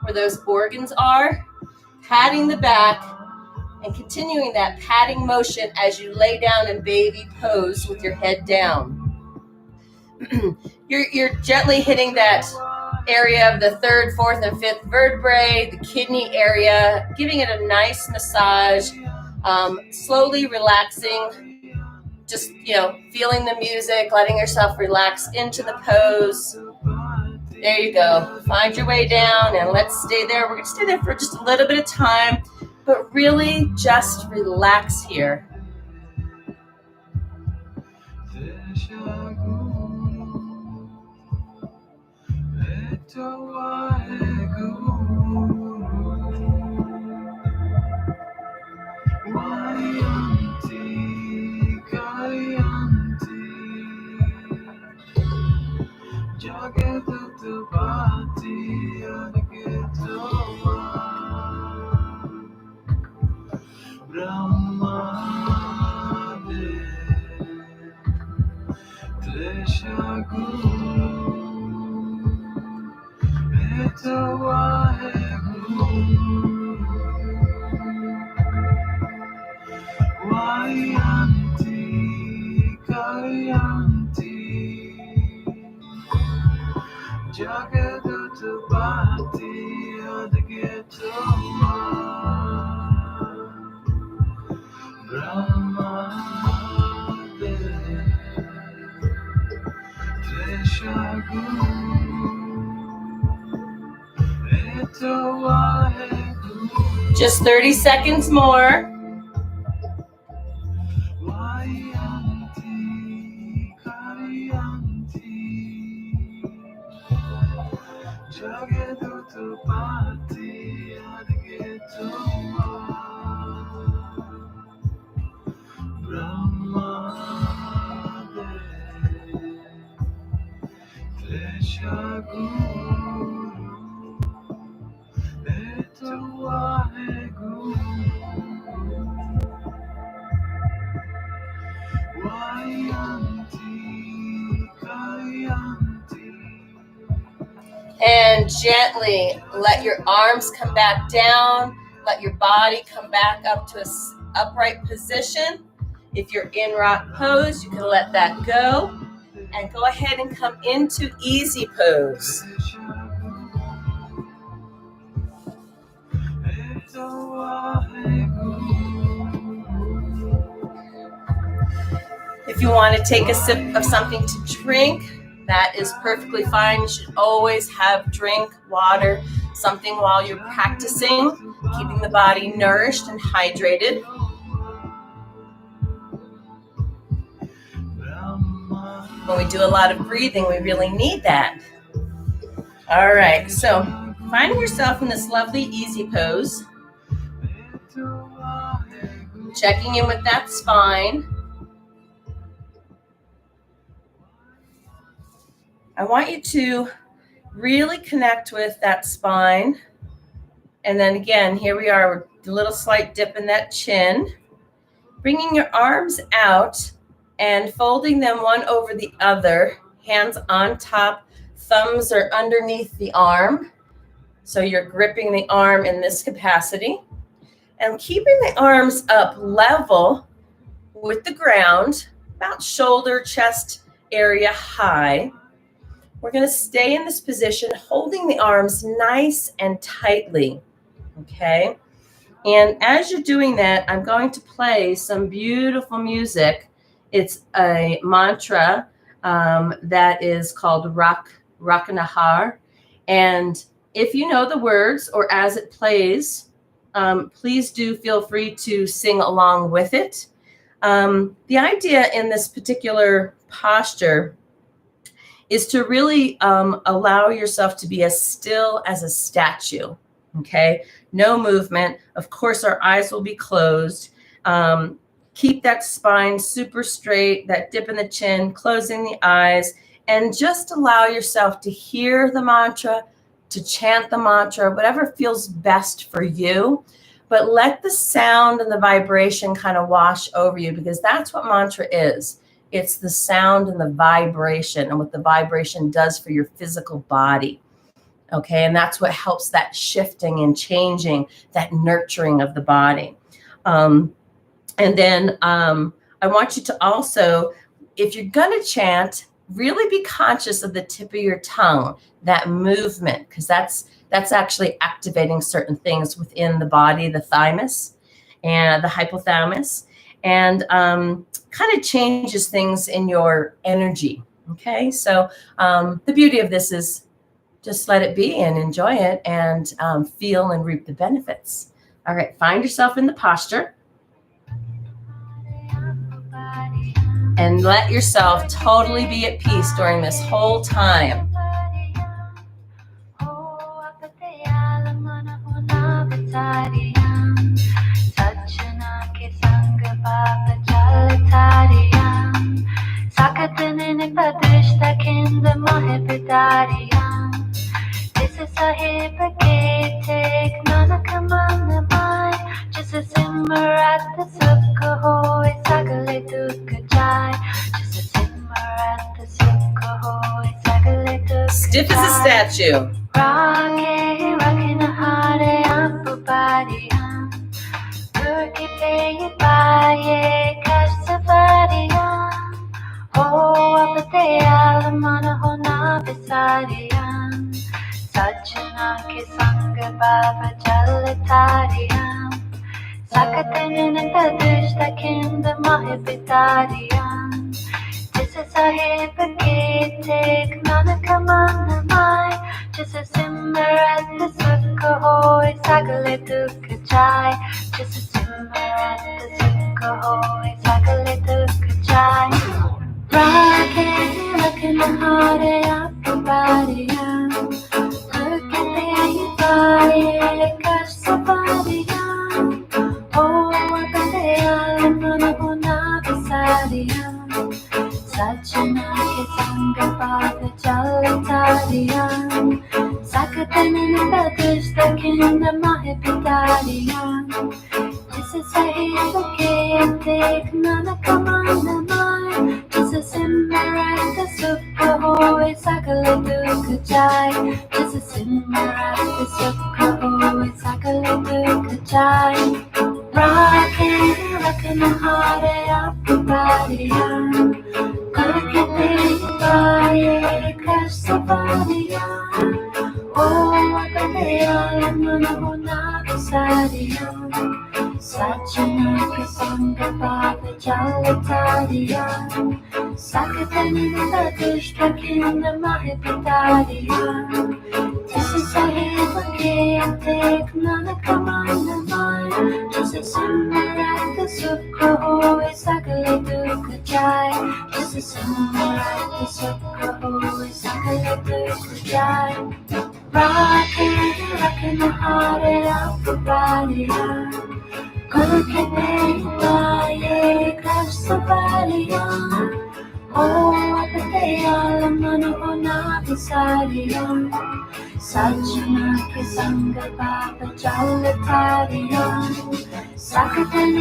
where those organs are, patting the back and continuing that patting motion as you lay down in baby pose with your head down. You're gently hitting that area of the third, fourth, and fifth vertebrae, the kidney area, giving it a nice massage, slowly relaxing, just, feeling the music, letting yourself relax into the pose. There you go. Find your way down and let's stay there. We're going to stay there for just a little bit of time, but really just relax here.
So
Just 30 seconds more. And gently let your arms come back down. Let your body come back up to an upright position. If you're in rock pose, you can let that go. And go ahead and come into easy pose. If you want to take a sip of something to drink, that is perfectly fine. You should always have drink, water, something while you're practicing, keeping the body nourished and hydrated. When we do a lot of breathing, we really need that. All right, so find yourself in this lovely easy pose. Checking in with that spine. I want you to really connect with that spine. And then again, here we are with a little slight dip in that chin. Bringing your arms out and folding them one over the other. Hands on top, thumbs are underneath the arm. So you're gripping the arm in this capacity. And keeping the arms up level with the ground, about shoulder, chest area high. We're going to stay in this position, holding the arms nice and tightly, okay? And as you're doing that, I'm going to play some beautiful music. It's a mantra that is called Rakanahar. And if you know the words or as it plays, please do feel free to sing along with it. The idea in this particular posture is to really allow yourself to be as still as a statue, okay? No movement. Of course, our eyes will be closed. Keep that spine super straight, that dip in the chin, closing the eyes, and just allow yourself to hear the mantra, to chant the mantra, whatever feels best for you. But let the sound and the vibration kind of wash over you, because that's what mantra is. It's the sound and the vibration and what the vibration does for your physical body. Okay, and that's what helps that shifting and changing, that nurturing of the body. And then I want you to also, if you're going to chant, really be conscious of the tip of your tongue, that movement, because that's actually activating certain things within the body, the thymus and the hypothalamus, and kind of changes things in your energy. Okay, so the beauty of this is just let it be and enjoy it and feel and reap the benefits. All right, find yourself in the posture and let yourself totally be at peace during this whole time. Stiff as a statue.
जिसे सिमरत सुख होए सगले दुख जाए जिसे सिमरत सुख होए सगले दुख जाए राखे रखन हारे आप बारियां रखते पाए कष्ट बारियां ओ अपने मन होना बिसारियां सजना के संग पाप चल तारियां सकतन दुष्ट खिंड माह पितारियां जिसे सहेब के देखना न कमान माए जिसे सिमरत सुख होए सकल दुख जाए जिसे सिमरत सुख होए सकल दुख जाए राखे रखन हारे आप बारियां करके पाए कष्ट बारियां ओ अपने मन होना बिसारियां सजना के संग पाप चल तारियां सकतन दुष्ट खिंड माह पितारियां जिसे सहेब के देखना न कमान माए जिसे सिमरत सुख होए सकल दुख जाए जिसे सिमरत सुख होए सकल दुख जाए राखे रखन हारे आप बारियां करके पाए कष्ट बारियां ओ अपने मन होना बिसारियां सजना के संग पाप चल तारियां सकतन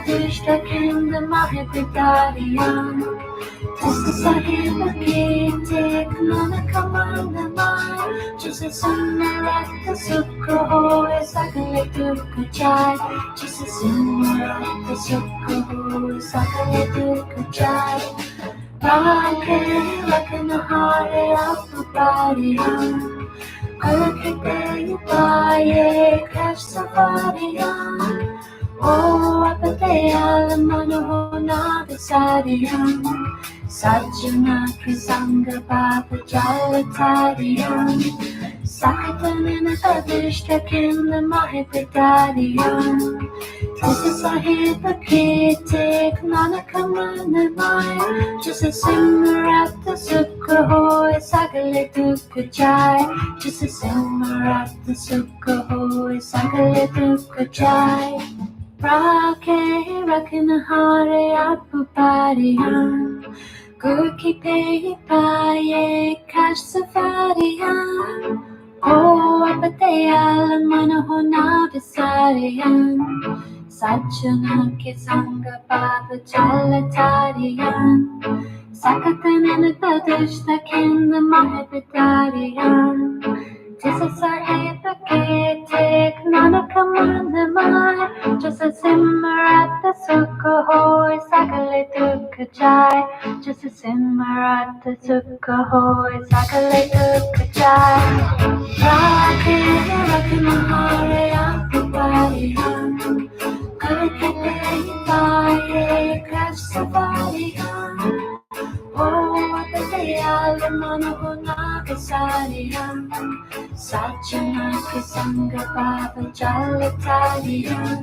दुष्ट खिंड माह पितारियां जिसे सहेब के देखना न कमान माए जिसे सिमरत सुख होए सकल दुख जाए जिसे सिमरत सुख होए सकल दुख जाए राखे रखन हारे आप बारियां करके पाए कष्ट बारियां ओ अपने मन होना बिसारियां सजना के संग पाप चल तारियां सकतन दुष्ट खिंड माह पितारियां जिसे सहेब के देखना न कमान माए जिसे सिमरत सुख होए सकल दुख जाए जिसे सिमरत सुख होए सकल दुख जाए राखे रखन हारे आप बारियां गुर की पाए कष्ट बारियां ओ अपने मन होना बिसारियां सजना के संग पाप चल तारियां सकतन दुष्ट खिंड माह पितारियां जिसे सहेब के देखना न कमान माए जिसे सिमरत सुख होए सकल दुख जाए जिसे सिमरत सुख होए सकल दुख जाए राखे रखन हारे आप बारियां करके पाए कष्ट बारियां ओ अपने मन होना बिसारियां सजना के संग पाप चल तारियां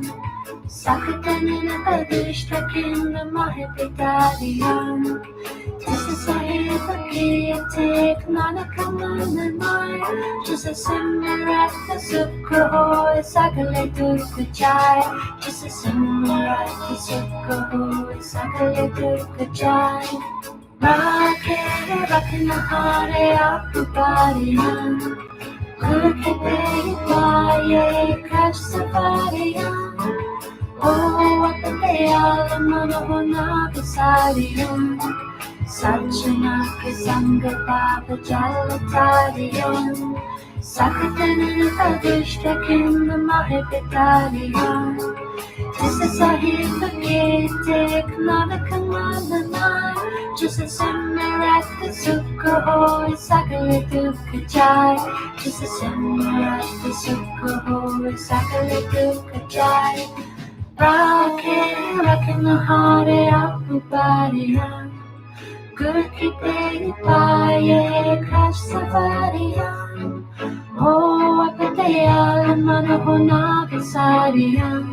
सकतन दुष्ट खिंड माह पितारियां जिसे सहेब के देखना न कमान माए जिसे सिमरत सुख होए सकल दुख जाए जिसे सिमरत सुख होए सकल दुख जाए राखे रखन हारे आप बारियां करके पाए कष्ट बारियां ओ अपने मन होना बिसारियां सजना के संग पाप चल तारियां सकतन दुष्ट खिंड माह पितारियां जिसे सहेब के देखना न कमान माए जिसे सिमरत सुख होए सकल दुख जाए जिसे सिमरत सुख होए सकल दुख जाए राखे रखन हारे आप बारियां गुर की पाए कष्ट बारियां Apataya Manohonavasariyam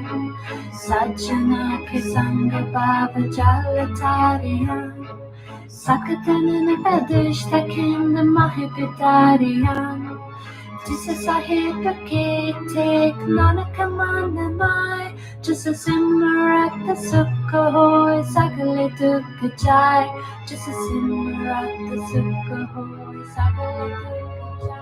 Sajjana Kisanga Baba Jalatariyam Sakatanana Padishta Kinda Mahipitariyam Jisa Sahib Kete Nanakamanamai Jisa Simarata Sukha Hoy Sakale Dukha Jai Jisa Simarata Sukha Hoy Sakale Dukha Jai.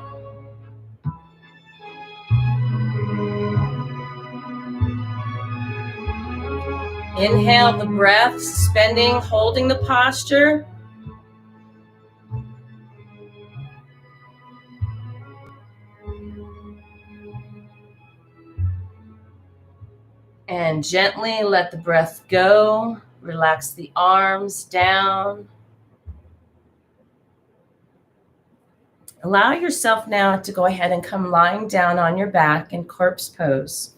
Inhale the breath, suspending, holding the posture. And gently let the breath go. Relax the arms down. Allow yourself now to go ahead and come lying down on your back in corpse pose.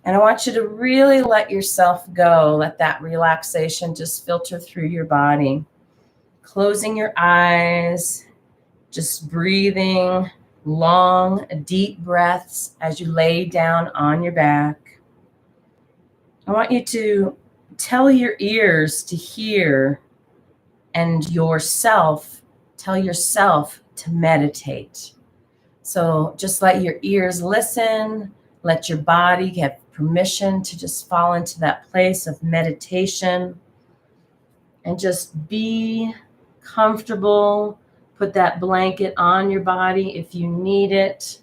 And I want you to really let yourself go. Let that relaxation just filter through your body. Closing your eyes, just breathing long, deep breaths as you lay down on your back. I want you to tell your ears to hear and tell yourself to meditate. So just let your ears listen, let your body get permission to just fall into that place of meditation and just be comfortable. Put that blanket on your body if you need it.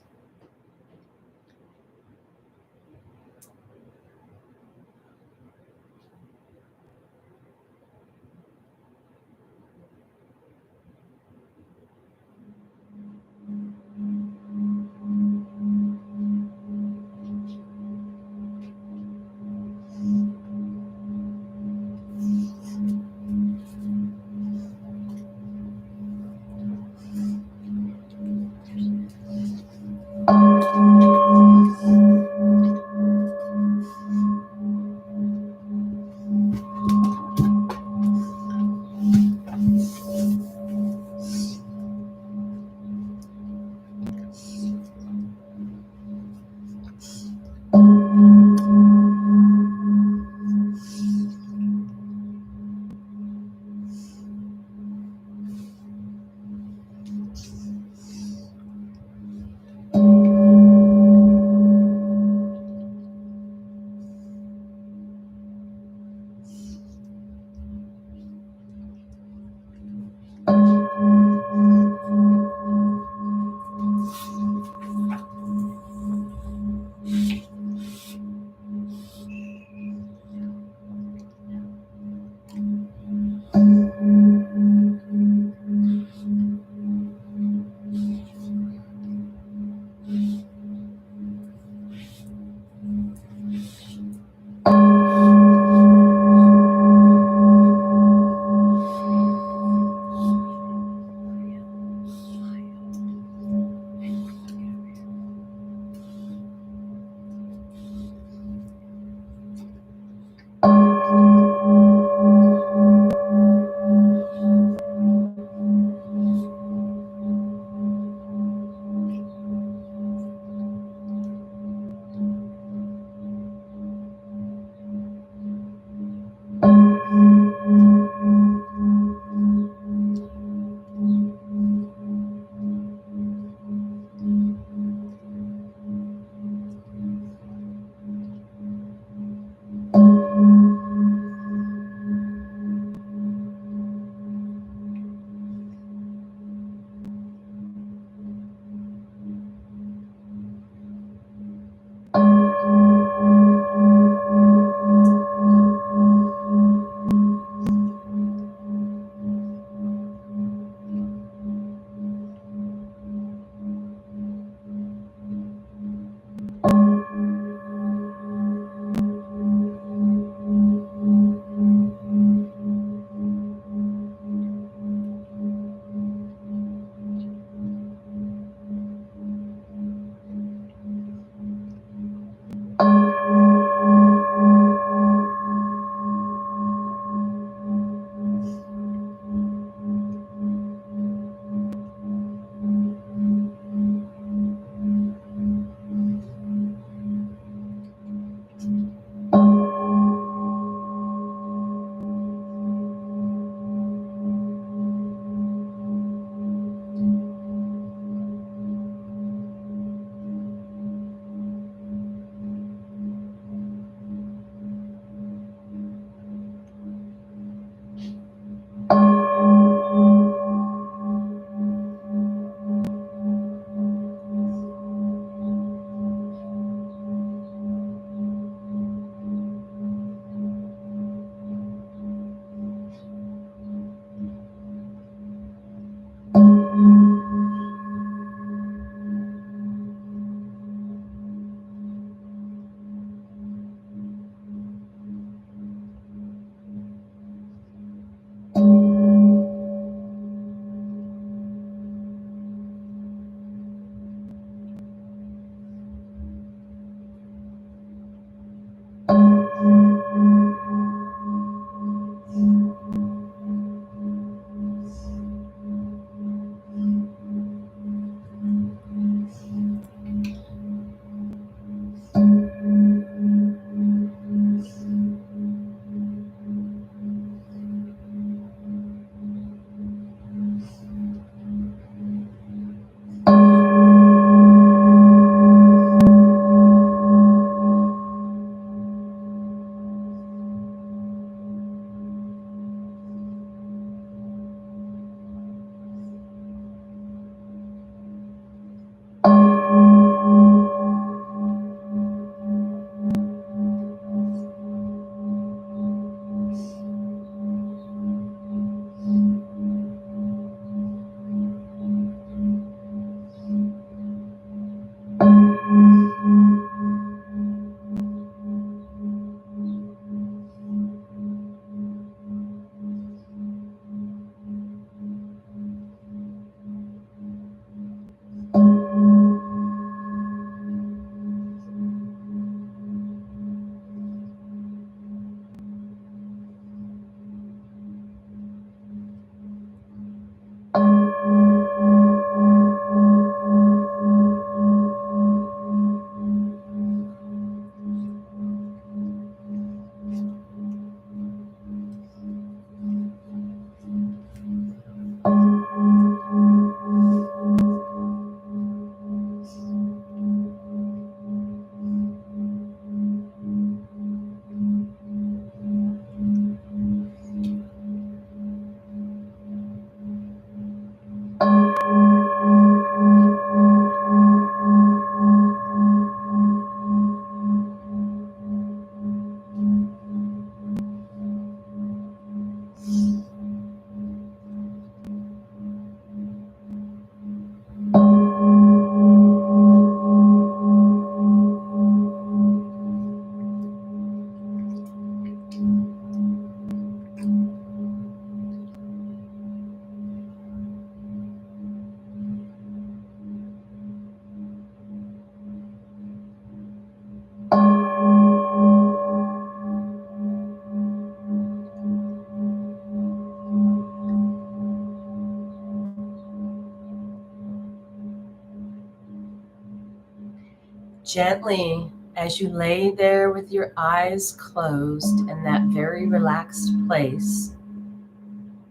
gently, as you lay there with your eyes closed in that very relaxed place,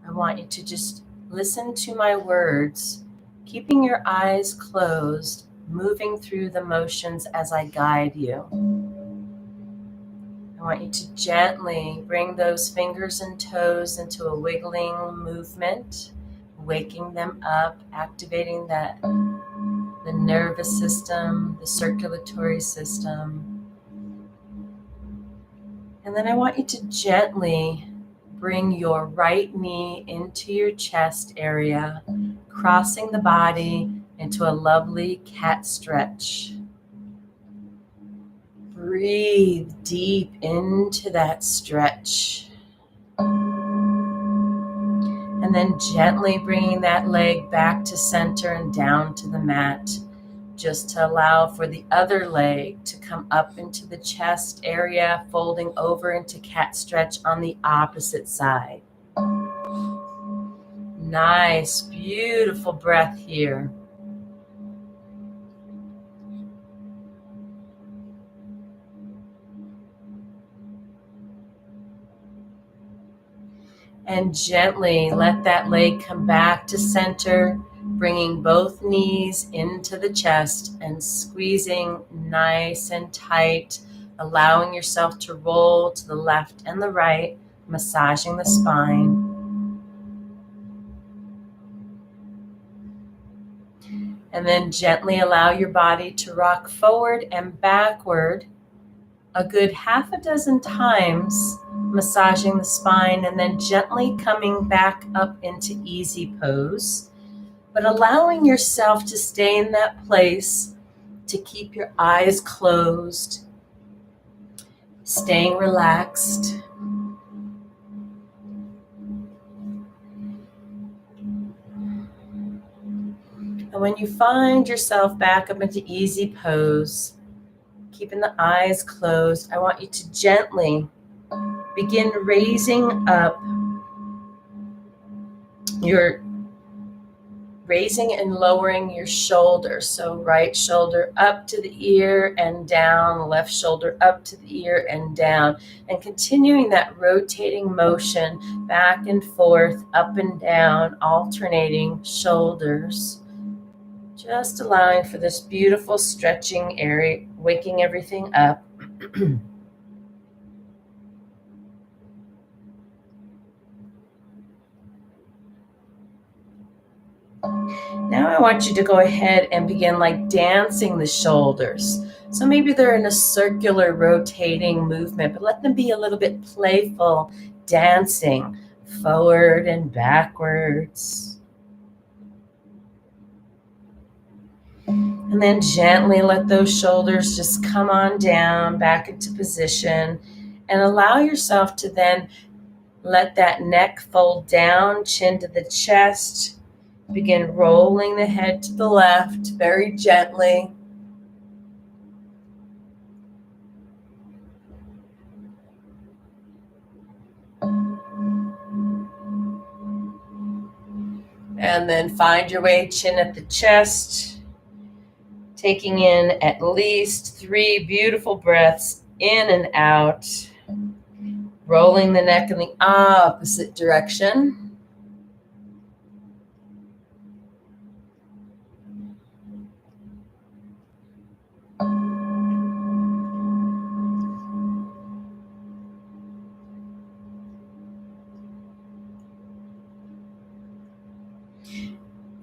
I want you to just listen to my words, keeping your eyes closed, moving through the motions as I guide you. I want you to gently bring those fingers and toes into a wiggling movement, waking them up, activating the nervous system, the circulatory system. And then I want you to gently bring your right knee into your chest area, crossing the body into a lovely cat stretch. Breathe deep into that stretch. And then gently bringing that leg back to center and down to the mat, just to allow for the other leg to come up into the chest area, folding over into cat stretch on the opposite side. Nice, beautiful breath here. And gently let that leg come back to center, bringing both knees into the chest and squeezing nice and tight, allowing yourself to roll to the left and the right, massaging the spine. And then gently allow your body to rock forward and backward a good half a dozen times, massaging the spine, and then gently coming back up into easy pose, but allowing yourself to stay in that place, to keep your eyes closed, staying relaxed. And when you find yourself back up into easy pose, keeping the eyes closed, I want you to gently begin raising and lowering your shoulders. So right shoulder up to the ear and down, left shoulder up to the ear and down, and continuing that rotating motion back and forth, up and down, alternating shoulders. Just allowing for this beautiful stretching area, waking everything up. Now I want you to go ahead and begin like dancing the shoulders. So maybe they're in a circular rotating movement, but let them be a little bit playful, dancing forward and backwards. And then gently let those shoulders just come on down, back into position, and allow yourself to then let that neck fold down, chin to the chest. Begin rolling the head to the left very gently. And then find your way, chin at the chest. Taking in at least 3 beautiful breaths in and out. Rolling the neck in the opposite direction.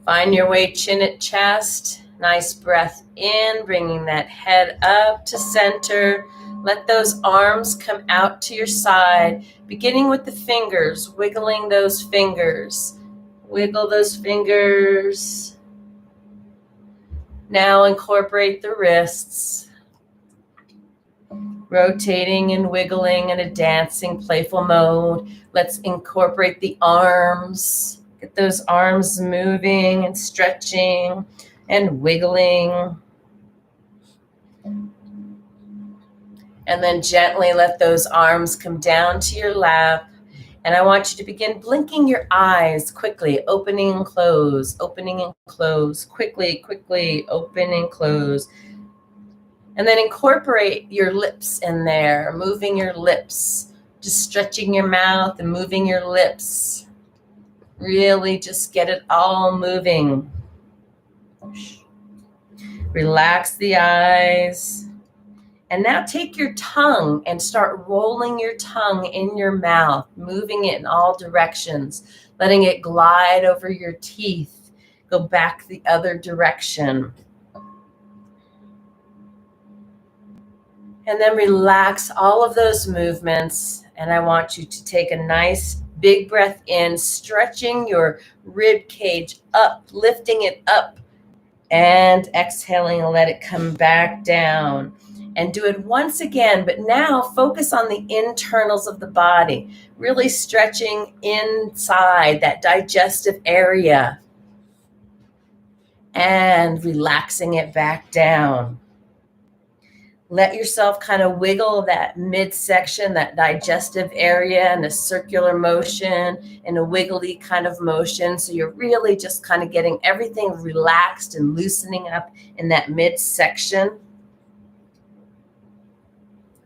Find your way, chin at chest. Nice breath in, bringing that head up to center. Let those arms come out to your side, beginning with the fingers, wiggling those fingers. Wiggle those fingers. Now incorporate the wrists. Rotating and wiggling in a dancing, playful mode. Let's incorporate the arms. Get those arms moving and stretching and wiggling. And then gently let those arms come down to your lap. And I want you to begin blinking your eyes quickly, opening and close, quickly, open and close.
And then incorporate your lips in there, moving your lips, just stretching your mouth and moving your lips. Really just get it all moving. Relax the eyes. And now take your tongue and start rolling your tongue in your mouth, moving it in all directions, letting it glide over your teeth, go back the other direction. And then relax all of those movements. And I want you to take a nice big breath in, stretching your rib cage up, lifting it up, and exhaling and let it come back down. And do it once again, but now focus on the internals of the body, really stretching inside that digestive area and relaxing it back down. Let yourself kind of wiggle that midsection, that digestive area in a circular motion, in a wiggly kind of motion. So you're really just kind of getting everything relaxed and loosening up in that midsection.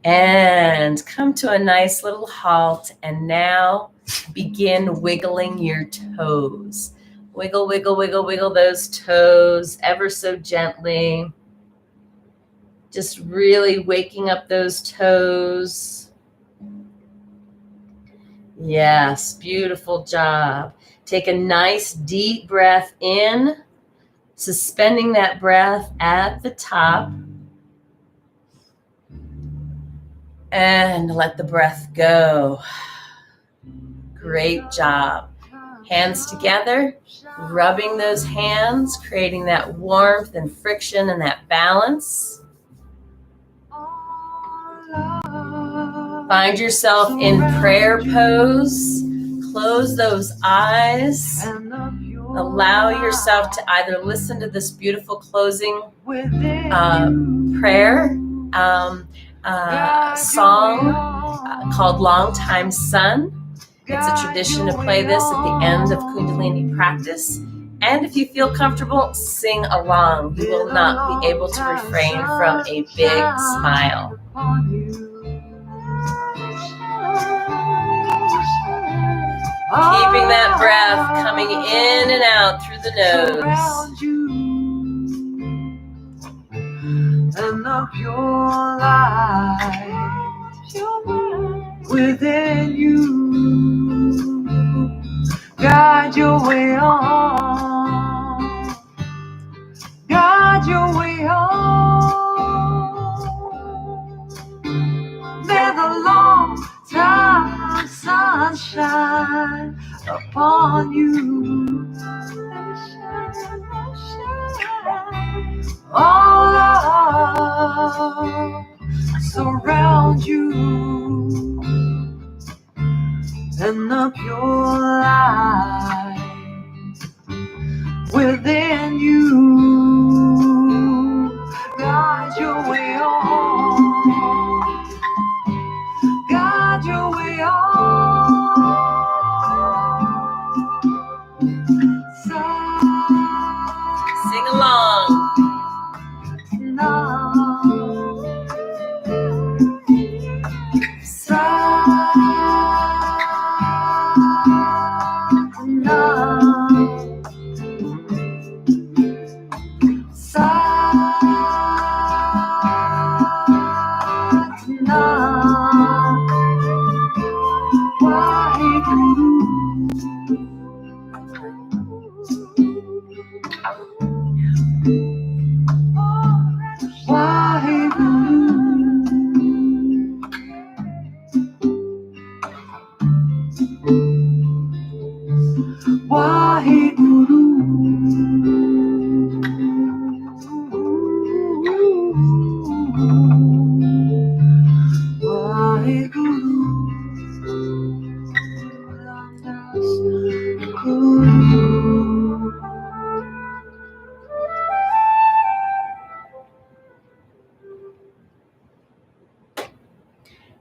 And come to a nice little halt. And now begin wiggling your toes. Wiggle, wiggle, wiggle, wiggle those toes ever so gently. Just really waking up those toes. Yes, beautiful job. Take a nice deep breath in, suspending that breath at the top. And let the breath go. Great job. Hands together, rubbing those hands, creating that warmth and friction and that balance. Find yourself in prayer pose. Close those eyes. Allow yourself to either listen to this beautiful closing prayer song called Long Time Sun. It's a tradition to play this at the end of Kundalini practice. And if you feel comfortable, sing along. You will not be able to refrain from a big smile. Keeping that breath coming in and out through the nose.
And of your light within you, guide your way on, guide your way on. May the long time sunshine upon you. All love surround you, and the pure light within you. Guide your way on, guide your way on.
Sing along.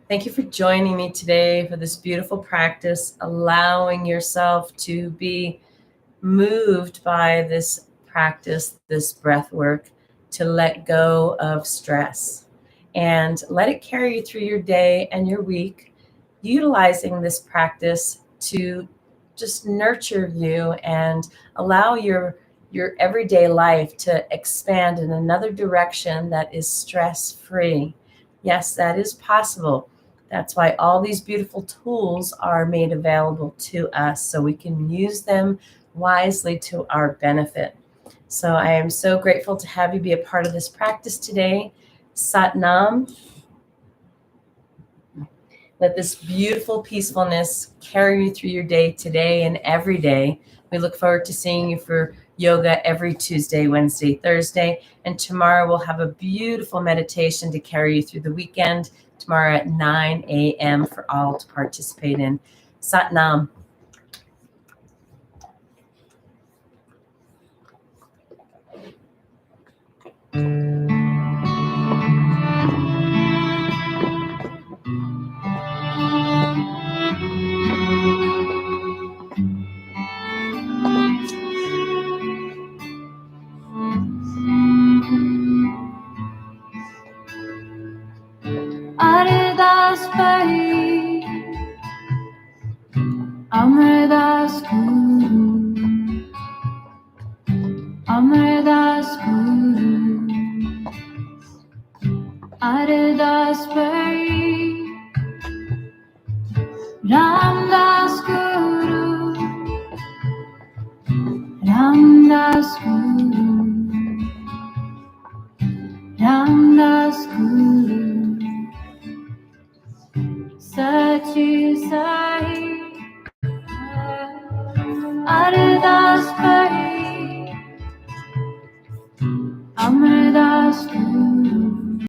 Thank you for joining me today for this beautiful practice, allowing yourself to be moved by this practice, this breath work, to let go of stress and let it carry you through your day and your week, utilizing this practice to just nurture you and allow your everyday life to expand in another direction that is stress-free. Yes, that is possible. That's why all these beautiful tools are made available to us so we can use them wisely to our benefit. So I am so grateful to have you be a part of this practice today. Sat Nam. Let this beautiful peacefulness carry you through your day today and every day. We look forward to seeing you for yoga every Tuesday, Wednesday, Thursday. And tomorrow we'll have a beautiful meditation to carry you through the weekend. Tomorrow at 9 a.m. for all to participate in. Sat Nam.
Aridas Pai, Amridas Guru, Amridas Guru, Aridas Pai, Ramdas Guru, Ramdas Guru, Ramdas Guru, Sachi Sai, Aridas Pai, Amridas Guru.